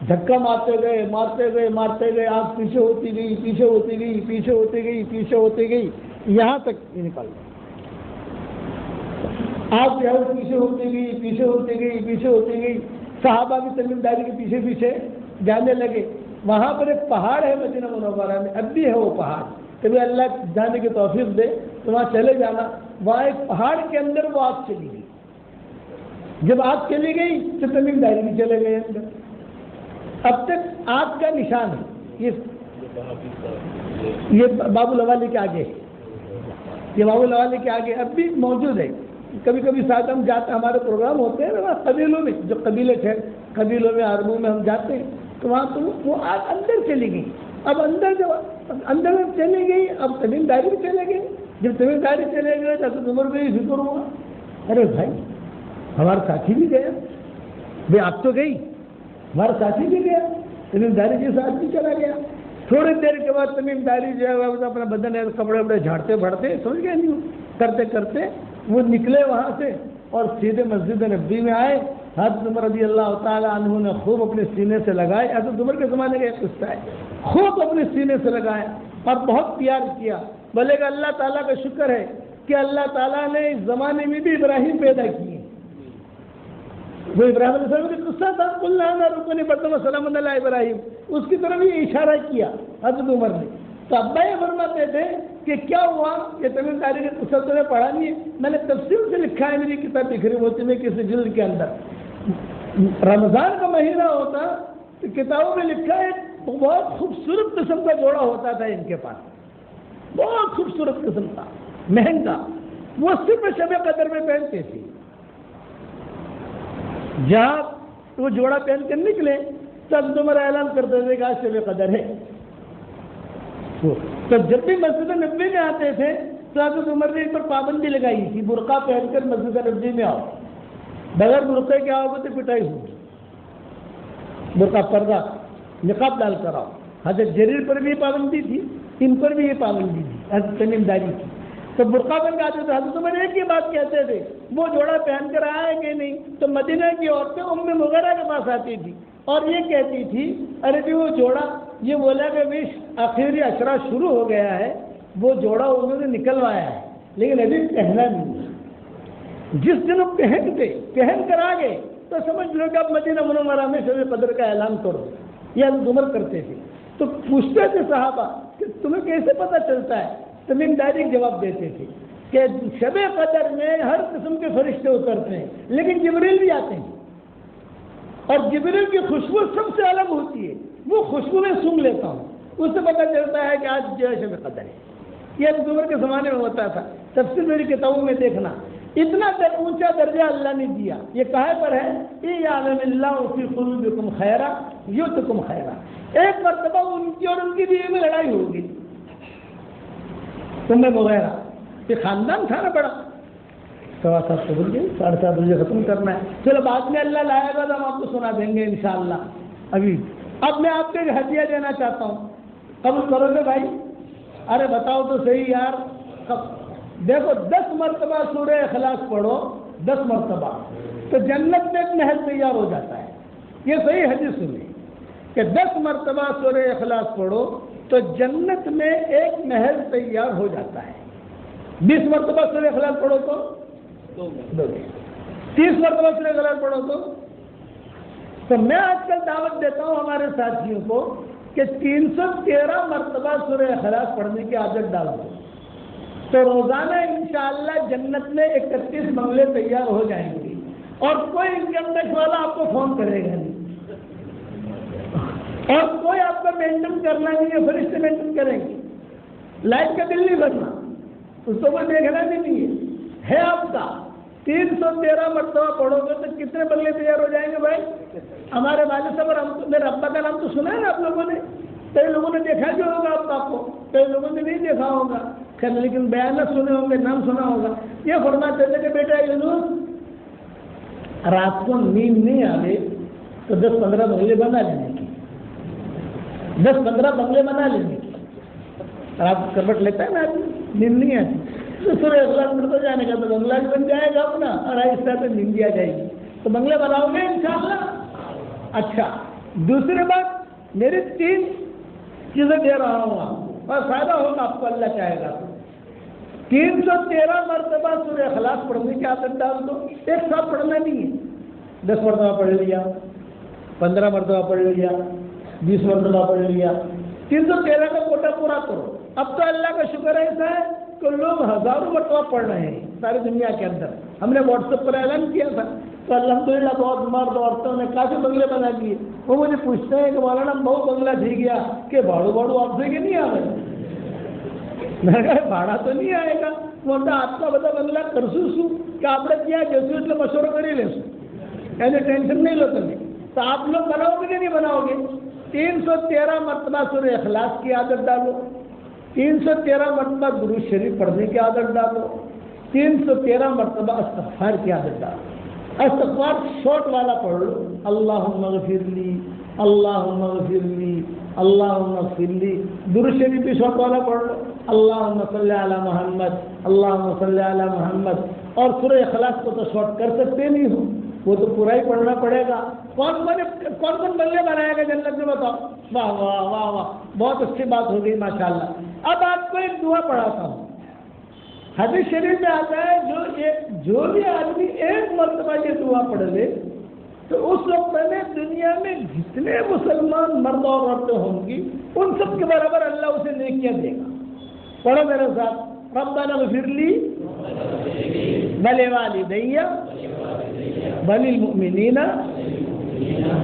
Speaker 1: دھکا مارتے گئے, آگ پیچھے ہوتی گئی, یہاں تک نکل گئی. آگ جو ہے پیچھے ہوتی گئی. صحابہ بھی تمیم داری کے پیچھے جانے لگے. وہاں پر ایک پہاڑ ہے مدینہ منورہ میں, اب بھی ہے وہ پہاڑ. کبھی اللہ جانے کی توفیق دے تو وہاں چلے جانا. وہاں ایک پہاڑ کے اندر وہ آگ چلی گئی. جب آگ چلی گئی تو تمیم داری بھی چلے گئے اندر. اب تک آگ کا نشان ہے. یہ باب الحوالی کے آگے, یہ باب الحوالی کے آگے اب بھی موجود ہے. کبھی کبھی ساتھ ہم جاتے, ہمارے پروگرام ہوتے ہیں نا قبیلوں میں, جو قبیلے تھے قبیلوں میں عربوں میں ہم جاتے ہیں تو وہاں تو وہ آگ اندر چلی گئی. اب اندر چلی گئی, اب تمیم داری بھی چلے گئے. جب تمیم داری چلے گئے تو حضرت عمر کو یہ فکر ہوا, ارے بھائی ہمارا ساتھی بھی گیا, بھائی آپ تو گئی, ہمارا ساتھی بھی گیا, تمیم داری کے ساتھ بھی چلا گیا. تھوڑی دیر کے بعد تمیم داری جو ہے اپنا بدن ہے کپڑے وپڑے جھاڑتے بڑھتے سمجھ گئے نہیں, کرتے وہ نکلے وہاں سے اور سیدھے مسجد نبوی میں آئے. حضرت عمر رضی اللہ تعالیٰ عنہ نے خوب اپنے سینے سے لگائے. حضرت عمر کے زمانے کا ایک قصہ ہے, خوب اپنے سینے سے لگایا اور بہت پیار کیا. بولے گا اللہ تعالیٰ کا شکر ہے کہ اللہ تعالیٰ نے اس زمانے میں بھی ابراہیم پیدا کیے. وہ ابراہیم علیہ السلام کا قصہ تھا, اللہ رکن برتم سلام علیہ ابراہیم, اس کی طرف یہ اشارہ کیا حضرت عمر نے. تو ابا یہ فرماتے تھے کہ کیا ہوا, یہ تمیم داری کا قصہ تو نے پڑھا نہیں ہے, میں نے تفصیل سے لکھا ہے میری کتاب بکھری موتی میں کسی جلد کے اندر. رمضان کا مہینہ ہوتا تو کتابوں میں لکھا ہے بہت خوبصورت قسم کا جوڑا ہوتا تھا ان کے پاس, بہت خوبصورت قسم کا, مہنگا. وہ صرف شب قدر میں پہنتے تھے. جہاں وہ جوڑا پہن کر نکلے تب عمر اعلان کرتے تھے کہ آج شب قدر ہے. تو جب بھی مسجد نبوی میں آتے تھے تو حضرت عمر نے اس پر پابندی لگائی تھی، برقع پہن کر مسجد نبوی میں آؤ، بغیر برقعے کے آؤ گے تو پٹائی ہوگی، برقع پردہ نقاب ڈال کر آؤ۔ حضرت جریر پر بھی یہ پابندی تھی، ان پر بھی یہ پابندی تھی، حضرت تمیم داری کی۔ تو برقع پہن کے آتے تھے، حضرت عمر ایک ہی بات کہتے تھے، وہ جوڑا پہن کر آئے کہ نہیں؟ تو مدینہ کی عورتیں ام مغیرہ کے پاس آتی تھی اور یہ کہتی تھی ارے جی وہ جوڑا، یہ بولا کہ بھی آخری اشرا شروع ہو گیا ہے، وہ جوڑا انہوں نے نکلوایا ہے لیکن ابھی پہنا نہیں ہے۔ جس دن وہ پہن کر آ گئے تو سمجھ لو کہ اب مدینہ منورہ میں شب قدر کا اعلان کرو، یہ حضرت عمر کرتے تھے۔ تو پوچھتے تھے صحابہ کہ تمہیں کیسے پتہ چلتا ہے؟ تمیم داری جواب دیتے تھے کہ شب قدر میں ہر قسم کے فرشتے اترتے ہیں لیکن جبریل بھی آتے ہیں، اور جبریل کی خوشبو سب سے الگ ہوتی ہے، وہ خوشبو میں سونگھ لیتا ہوں، اس سے پتہ چلتا ہے کہ آج جو ہے شب قدر ہے۔ یہ حضرت عمر کے زمانے میں ہوتا تھا۔ تفسیر میری کتابوں میں دیکھنا، اتنا اونچا درجہ اللہ نے دیا۔ یہ کہے پر ہے اِیَعْلَمِ اللَّهُ فِي قُلُوبِكُمْ خَيْرًا يُؤْتِكُمْ خَيْرًا۔ ایک مرتبہ ان کی اور ان کی بیوی میں لڑائی ہوگی، ام مغیرہ، یہ خاندان تھا نا بڑا، 7:15 بج گئے، 7:30 بجے ختم کرنا ہے، چلو بعد میں اللہ لائے گا تو ہم آپ کو سنا دیں گے انشاءاللہ۔ اب میں آپ کو ایک ہدیہ دینا چاہتا ہوں، قبول کرو گے بھائی؟ ارے بتاؤ تو صحیح یار، دیکھو 10 مرتبہ سورہ اخلاص پڑھو، 10 مرتبہ تو جنت میں ایک محل تیار ہو جاتا ہے۔ یہ صحیح حدیث سنی کہ 10 مرتبہ سورہ اخلاص پڑھو تو جنت میں ایک محل تیار ہو جاتا ہے۔ 20 مرتبہ سورہ اخلاص پڑھو تو 30 مرتبہ سورہ اخلاص پڑھو تو میں آج کل دعوت دیتا ہوں ہمارے ساتھیوں کو کہ 313 مرتبہ سورہ اخلاص پڑھنے کی عادت ڈال دو، تو روزانہ انشاءاللہ جنت میں 31 بنگلے تیار ہو جائیں گے، اور کوئی انکم ٹیکس والا آپ کو فون کرے گا نہیں، اور کوئی آپ کا مینٹین کرنا نہیں ہے، فرشتے مینٹین کریں گے۔ لائٹ کا بل نہیں بھرنا، اس کو کوئی دیکھنا بھی نہیں ہے آپ کا۔ 313 مرتبہ پڑھو گے تو کتنے بنگلے تیار ہو جائیں گے بھائی؟ ہمارے والد صاحب اور میرے ابا کا نام تو سنا ہے نا آپ لوگوں نے، کئی لوگوں نے دیکھا جو ہوگا آپ کو، کئی لوگوں نے نہیں دیکھا ہوگا، خیر لیکن بیانات سنے ہوں گے، نام سنا ہوگا۔ یہ فرماتے تھے کہ بیٹا یونس رات کو نیند نہیں آئے تو 10-15 بنگلے بنا لینے کی، 10-15 بنگلے بنا لینے کی۔ رات کو کروٹ لیتا ہے نا آدمی، نیند نہیں آتی تو سورہ اخلاص پڑھتے جانے کا تو بنگلہ بھی بن جائے گا اپنا، اور آہستہ سے نیند بھی آ جائے گی۔ تو بنگلے بناؤ گے انشاءاللہ؟ اچھا، دوسری بات، میری 3 چیزیں دے رہا ہوں آپ کو اور فائدہ ہوگا آپ کو، اللہ چاہے گا۔ 313 مرتبہ سورہ اخلاص پڑھنے کی عادت ڈال دو، ایک ساتھ پڑھنا نہیں ہے، 10 مرتبہ پڑھ لیا، 15 مرتبہ پڑھ لیا، 20 مرتبہ پڑھ لیا، 313 کا کوٹا پورا کرو۔ اب تو اللہ کا شکر ایسا ہے کہ لوگ ہزاروں مرتبہ پڑھ رہے ہیں ساری دنیا کے اندر۔ ہم نے واٹس ایپ پر اعلان کیا تھا تو الحمدللہ بہت مرد عورتوں نے کافی بنگلے بنا دیے۔ وہ مجھے پوچھتے ہیں کہ مولانا بہت بنگلہ ٹھیک گیا کہ بھاڑو آپ سے کہ نہیں آ رہے؟ میں نے کہا بھاڑا تو نہیں آئے گا، بولتا آپ کا بتا بنگلہ کرسو سو کہ آپ نے کیا جیسے اس میں مشورہ کر ہی لے سو، ایسے ٹینشن نہیں لو تمہیں۔ تو آپ لوگ بناؤ گے کہ نہیں بناؤ گے؟ 313 مرتبہ سورہ اخلاص کی عادت ڈالو، 313 مرتبہ درود شریف پڑھنے کی عادت ڈالو، 313 مرتبہ استغفار کی عادت ڈالو۔ استغفار شارٹ والا پڑھ لو، اللہم اغفر لی، اللہم اغفر لی، اللہم اغفر لی۔ درود شریف بھی شارٹ والا پڑھ لو، اللہم صلی علی محمد، اللہم صلی علی محمد۔ اور سورہ اخلاص کو تو شارٹ کر سکتے نہیں ہو، وہ تو پورا ہی پڑھنا پڑے گا۔ کون بنگلے بنائے گا جنت میں بتاؤ؟ واہ واہ واہ واہ، بہت اچھی بات ہو گئی ماشاءاللہ۔ اب آپ کو ایک دعا پڑھاتا ہوں، حدیث شریف میں آتا ہے جو بھی آدمی ایک مرتبہ یہ دعا پڑھ لے تو اس وقت میں دنیا میں جتنے مسلمان مرد اور عورتیں ہوں گی ان سب کے برابر اللہ اسے نیکیاں دے گا۔ پڑھو میرے ساتھ، ربنا اغفر لی ولوالدی وللمؤمنین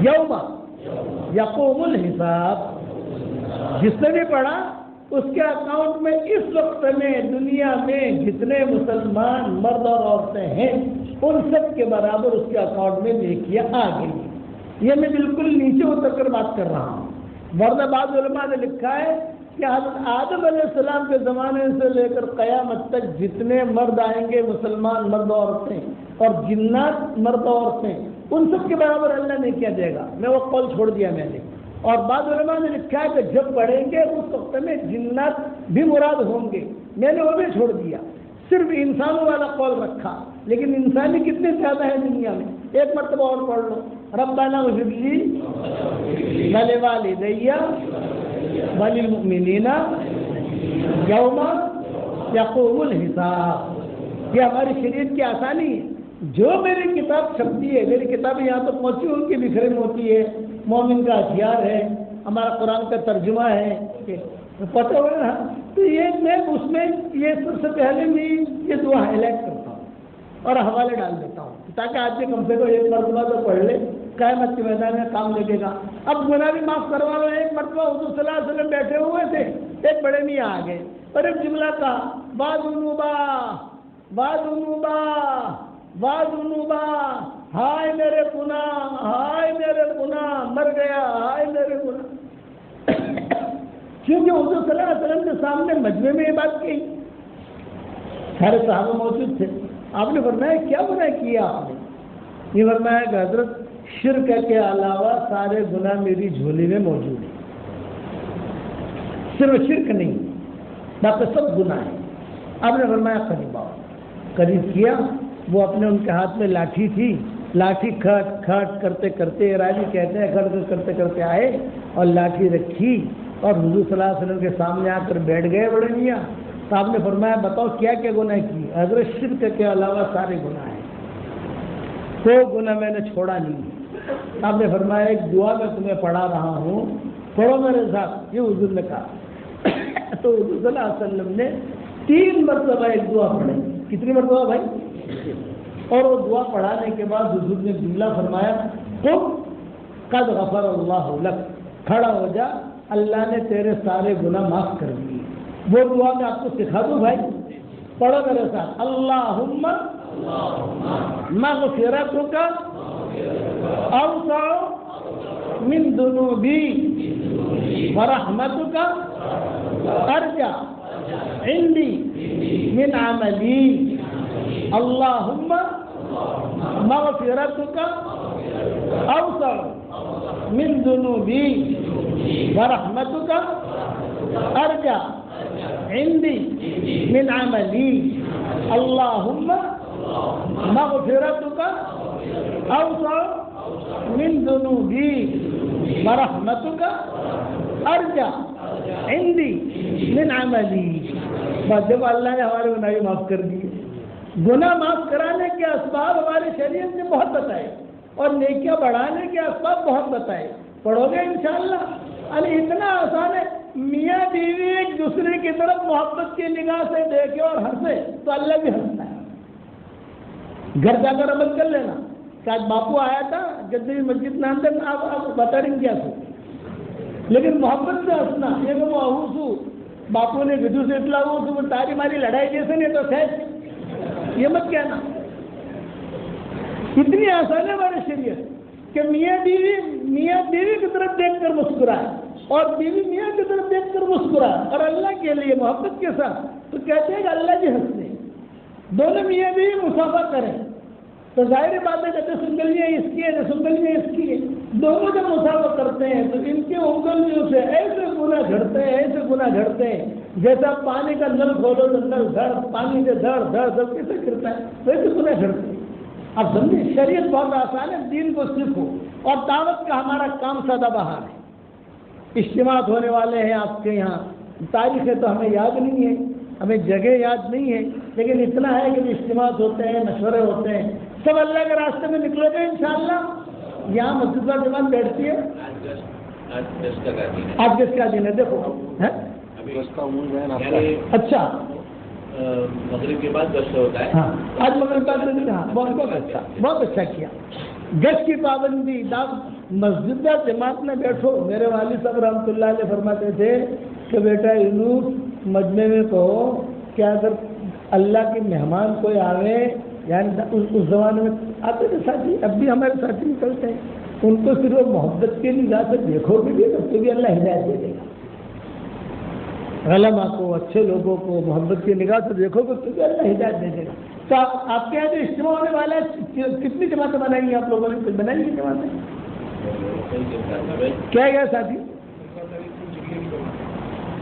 Speaker 1: یوم یقوم الحساب۔ جس نے بھی پڑھا اس کے اکاؤنٹ میں اس وقت میں دنیا میں جتنے مسلمان مرد اور عورتیں ہیں ان سب کے برابر اس کے اکاؤنٹ میں نیکیاں آ گئی۔ یہ میں بالکل نیچے اتر کر بات کر رہا ہوں، ورنہ بعض علماء نے لکھا ہے کہ حضرت آدم علیہ السلام کے زمانے سے لے کر قیامت تک جتنے مرد آئیں گے مسلمان مرد عورتیں اور جنات مرد عورتیں ان سب کے برابر اللہ نہیں کیا دے گا. میں وہ قول چھوڑ دیا میں نے. اور بعض علماء نے لکھا ہے کہ جب پڑھیں گے اس وقت میں جنات بھی مراد ہوں گے. میں نے وہ بھی چھوڑ دیا, صرف انسانوں والا قول رکھا. لیکن انسانی کتنے زیادہ ہیں دنیا میں, ایک مرتبہ اور پڑھ لو. ربنا اغفر لی ولوالدی وللمؤمنین یوم یقوم الحساب. یہ ہماری شریعت کی آسانی ہے. جو میری کتاب چھپتی ہے, میری کتابیں یہاں تک پہنچی ان کی بکھرن ہوتی ہے, مومن کا ہتھیار ہے, ہمارا قرآن کا ترجمہ ہے, پتہ ہو نا. تو یہ میں اس میں یہ سب سے پہلے میں یہ دعا ہائی لائٹ کرتا ہوں اور حوالے ڈال دیتا ہوں تاکہ آدمی کم سے کم ایک مرتبہ تو پڑھ لے, قیامت کے میدان میں کام لگے گا. اب گناہ بھی معاف کروا لو. ایک مرتبہ حضور صلی اللہ علیہ وسلم بیٹھے ہوئے تھے, ایک بڑے میاں آ گئے اور ایک جملہ کہا, بازنوبا بازنوبا بازنوبا, ہائے میرے گناہ, ہائے میرے گناہ, مر گیا, ہائے میرے گناہ. کیونکہ حضور صلی اللہ علیہ وسلم کے سامنے مجمع میں یہ بات کی, سارے صحابہ موجود تھے. آپ نے فرمایا کیا گناہ کیا آپ نے؟ یہ فرمایا کہ حضرت شرک کے علاوہ سارے گناہ میری جھولی میں موجود ہیں, صرف شرک نہیں, باقی سب گناہ ہیں. آپ نے فرمایا قریب آؤ. قریب کیا, وہ اپنے ان کے ہاتھ میں لاٹھی تھی, لاٹھی کھٹ کھٹ کرتے کرتے, راوی کہتے ہیں کھٹ کرتے کرتے آئے اور لاٹھی رکھی اور حضور صلی اللہ علیہ وسلم کے سامنے آ کر بیٹھ گئے بڑے میاں. تو آپ نے فرمایا بتاؤ کیا کیا گناہ کی؟ حضرت شرک کے علاوہ سارے گناہ ہیں, کوئی گناہ میں نے چھوڑا نہیں. آپ نے فرمایا ایک دعا میں تمہیں پڑھا رہا ہوں, پڑھو میرے ساتھ. یہ حضور نے کہا. تو حضور صلی اللہ علیہ وسلم نے 3 مرتبہ ایک دعا پڑھی. کتنی مرتبہ بھائی؟ اور وہ دعا پڑھانے کے بعد حضور نے جملہ فرمایا, قم قد غفر اللہ لک, کھڑا ہو جا, اللہ نے تیرے سارے گناہ معاف کر دیے. وہ دعا میں آپ کو سکھا دوں بھائی, پڑھو میرے ساتھ. اللہم مغفرتک اوسع من ذنوبی ورحمتک ارجع عندی من عملی. اللہم مغفرتک اوسع من ذنوبی ورحمتک ارجع عندی من عملی. اللہم مغفرتک اوسع من ذنوبی ورحمتک ارجع عندی من عملی. بس جب اللہ نے ہمارے گناہ معاف کر دیے. گناہ معاف کرانے کے اسباب ہماری شریعت نے بہت بتائے اور نیکیاں بڑھانے کے اسباب بہت بتائے. پڑھو گے انشاءاللہ. ارے اتنا آسان ہے, میاں بیوی ایک دوسرے کی طرف محبت کی نگاہ سے دیکھے اور ہنسے تو اللہ بھی ہنستا ہے. گھر جا کر عمل کر لینا. کہ آج باپو آیا تھا جدید مسجد میں اندر, آپ بتا رہی کیا تھا, لیکن محبت سے ہنسنا. یہ کہ وہ باپو نے بدو سے اطلاع ہو تو تاری ماری لڑائی جیسے نہیں تو سہج, یہ مت کہنا. اتنی آسان ہے ہماری شریعت کہ میاں بیوی کی طرف دیکھ کر مسکرائے اور بیوی میاں کی طرف دیکھ کر مسکرائے اور اللہ کے لیے محبت کے ساتھ. تو کہتے ہیں کہ اللہ بھی ہنستے. دونوں میاں بیوی مسافہ کریں تو ظاہر بات ہے کہ جیسے انگلیاں اس کی ہے, جیسے انگلیاں اس کی ہے, دونوں جب مسافہ کرتے ہیں تو ان کی انگلیوں سے ایسے گناہ جھڑتے ہیں, ایسے گناہ جھڑتے ہیں جیسا پانی کا نل کھولو تو نل دھڑ, پانی سے دھڑ دھڑ سب کیسے گرتا ہے, ویسے گناہ جھڑتے ہیں. اب سمجھے شریعت بہت آسان ہے, دین کو سیکھو. اور دعوت کا ہمارا کام سادہ بہار ہے. اجتماعات ہونے والے ہیں آپ کے یہاں, تاریخیں تو ہمیں یاد نہیں ہے, ہمیں جگہ یاد نہیں ہے, لیکن اتنا ہے کہ اجتماعات ہوتے ہیں, مشورے ہوتے ہیں. سب اللہ کے راستے میں نکلو گے انشاءاللہ. یہاں مسجد کا جماعت بیٹھتی ہے. آج کس کا دن ہے دیکھو. اچھا
Speaker 2: مغرب کے بعد گشت ہوتا ہے.
Speaker 1: ہاں آج مغرب کا دن. ہاں بہت اچھا کیا. گشت کی پابندی, مسجد کا جماعت میں بیٹھو. میرے والد صاحب رحمۃ اللہ علیہ فرماتے تھے کہ بیٹا یونس مجمع میں کہو کہ اگر اللہ کے مہمان کوئی آوے, یعنی اس زمانے میں آتے تھے ساتھی, اب بھی ہمارے ساتھی نکلتے ہیں, ان کو صرف محبت کے نگاہ سے دیکھو گے بھی تو بھی اللہ ہدایت دے دے گا. علماء کو، اچھے لوگوں کو محبت کی نگاہ سے دیکھو گے تو اللہ ہدایت دے دے گا۔ تو آپ کے یہاں جو اجتماع ہونے والا ہے، کتنی جماعتیں بنائیں گے آپ لوگوں نے؟ کچھ بنائیں گے جماعتیں؟ کیا گیا ساتھی؟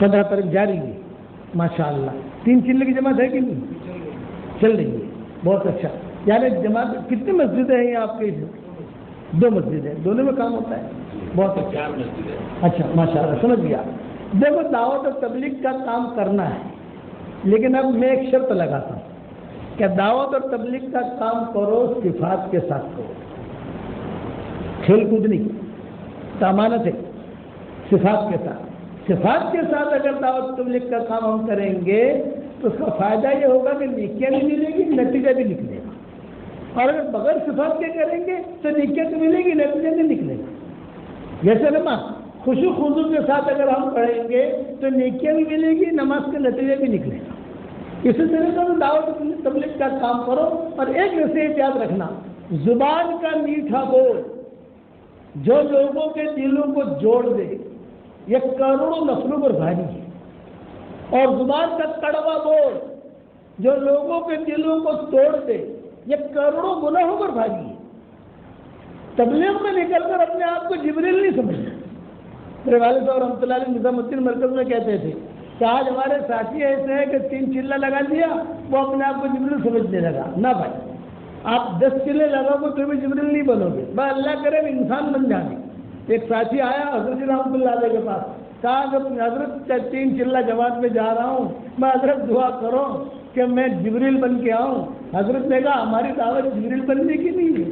Speaker 1: 15 تاریخ جا رہی ہے، ماشاء اللہ۔ 3 چلے کی جماعت ہے کہ نہیں؟ چل رہی ہے، بہت اچھا۔ یعنی جماعت کتنی مسجدیں ہیں آپ کے؟ 2 مسجدیں، دونوں میں کام ہوتا ہے، بہت اچھا۔
Speaker 2: 4 مسجد ہے۔
Speaker 1: اچھا ماشاء اللہ، سمجھ گیا۔ دیکھو دعوت اور تبلیغ کا کام کرنا ہے، لیکن اب میں ایک شرط لگاتا ہوں کہ دعوت اور تبلیغ کا کام کرو صفات کے ساتھ کرو، کھیل کود نہیں، امانت ہے، صفات کے ساتھ۔ صفات کے ساتھ اگر دعوت تبلیغ کا کام ہم کریں گے تو اس کا فائدہ یہ ہوگا کہ نیکیاں بھی ملے گی، نتیجہ بھی نکلے گا۔ اور اگر بغیر صفات کے کریں گے تو نیکیاں تو ملے گی، نتیجہ نہیں نکلے گا۔ جیسے نماز خشوع خضوع کے ساتھ اگر ہم پڑھیں گے تو نیکیاں بھی ملے گی، نماز کا نتیجہ بھی نکلے گا۔ اسی طرح سے دعوت تبلیغ کا کام کرو۔ اور ایک نصیحت یاد رکھنا، زبان کا میٹھا بول جو لوگوں کے دلوں کو جوڑ دے یہ کروڑوں نسلوں پر بھاری ہے، اور زبان کا کڑوا بول جو لوگوں کے دلوں کو توڑ دے یہ کروڑوں گناہوں پر بھاری ہے۔ تبلیغ میں نکل کر اپنے آپ کو جبریل نہیں سمجھنا۔ میرے والد صاحب رحمۃ اللہ علیہ نظام الدین مرکز میں کہتے تھے کہ آج ہمارے ساتھی ایسے ہیں کہ 3 چلہ لگا دیا وہ اپنے آپ کو جبریل سمجھنے لگا۔ نہ بھائی، آپ 10 چلے لگاؤ گے تو بھی جبریل نہیں بنو گے، بس اللہ کرے انسان بن جانے۔ ایک ساتھی آیا حضرت رحمۃ اللہ علیہ کے پاس، کہا کہ حضرت 3 چلہ جماعت میں جا رہا ہوں، میں حضرت دعا کرو کہ میں جبریل بن کے آؤں۔ حضرت نے کہا ہماری دعوت جبریل بننے کی نہیں ہے،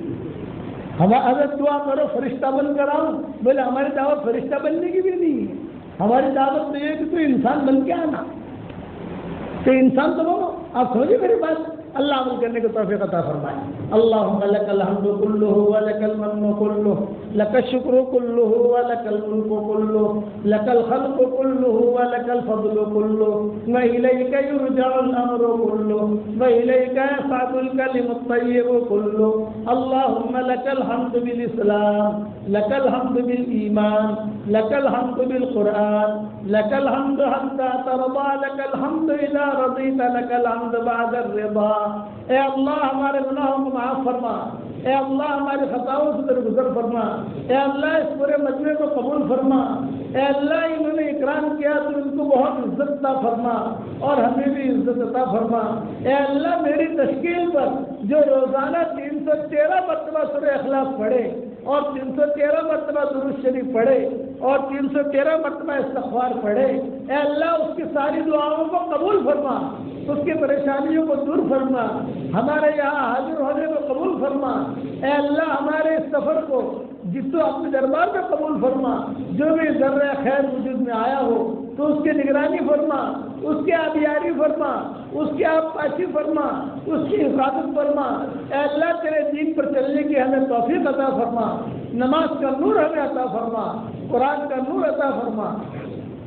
Speaker 1: حضرت دعا کرو فرشتہ بن کر آؤں۔ بولے ہماری دعوت فرشتہ بننے کی بھی نہیں ہے، ہماری دعوت تو یہ کہ تو انسان بن کے آنا، تو انسان تو بنو۔ آپ سمجھے میری بات؟ اللہ عمل کرنے کی توفیق عطا فرمائے۔ اللہم لک الحمد کلہ ولک المن کلہ لک الشکر کلہ ولک الملک کلہ لک الخلق کلہ ولک الفضل کلہ والیک یرجع الامر کلہ والیک یصعد الکلم الطیب کلہ۔ اللہم لک الحمد بالاسلام لک الحمد بالایمان لک الحمد بالقرآن لک الحمد حتی ترضى لک الحمد اذا رضیت لک الحمد بعد الرضا۔ اے اللہ ہمارے گناہوں کو معاف فرما، اے اللہ ہماری خطاؤں سے درگزر فرما، اے اللہ اس پورے مجمع کو قبول فرما، اے اللہ انہوں نے اکرام کیا تو ان کو بہت عزت عطا فرما اور ہمیں بھی عزت عطا فرما۔ اے اللہ میری تشکیل پر جو روزانہ 313 مرتبہ سورہ اخلاص پڑھے اور 313 مرتبہ درود شریف پڑھے اور 313 مرتبہ استغفار پڑھے، اے اللہ اس کی ساری دعاؤں کو قبول فرما، اس کی پریشانیوں کو دور فرما، ہمارے یہاں حاضر ہونے کو قبول فرما۔ اے اللہ ہمارے اس سفر کو جس تو اپنے دربار میں قبول فرما، جو بھی ذرہ خیر وجود میں آیا ہو تو اس کی نگرانی فرما، اس کی آبیاری فرما، اس کی آپ پاشی فرما، اس کی حفاظت فرما۔ اے اللہ تیرے دین پر چلنے کی ہمیں توفیق عطا فرما، نماز کا نور ہمیں عطا فرما، قرآن کا نور عطا فرما۔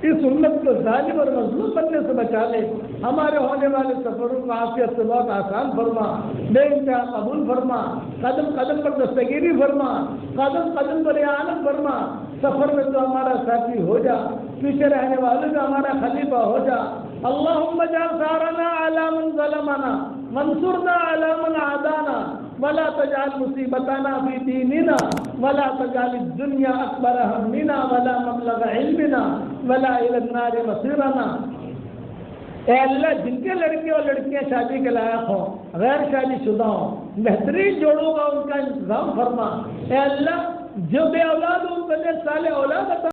Speaker 1: اس امت کو ظالم اور مظلوم بننے سے بچا لے، ہمارے ہونے والے سفروں کو عافیت سے بہت آسان فرما، بے انتہا قبول فرما، قدم قدم پر دستگیری فرما، قدم قدم پر اعانت فرما۔ سفر میں تو ہمارا ساتھی ہو جا، پیچھے رہنے والوں میں ہمارا خلیفہ ہو جا۔ اللہم اجعل ثارنا علی من ظلمنا وانصرنا علی من عادانا ولا تجعل مصیبتنا فی دیننا ولا تجعل الدنیا اکبر ہمنا ولا مبلغ علمنا ولا الی النار مصیرنا۔ اے اللہ جن کے لڑکے اور لڑکیاں شادی کے لائق ہوں، غیر شادی شدہ ہوں، بہترین جوڑوں کا ان کا انتظام فرما۔ اے اللہ جو بے اولاد ہوں ان کو صالح اولاد عطا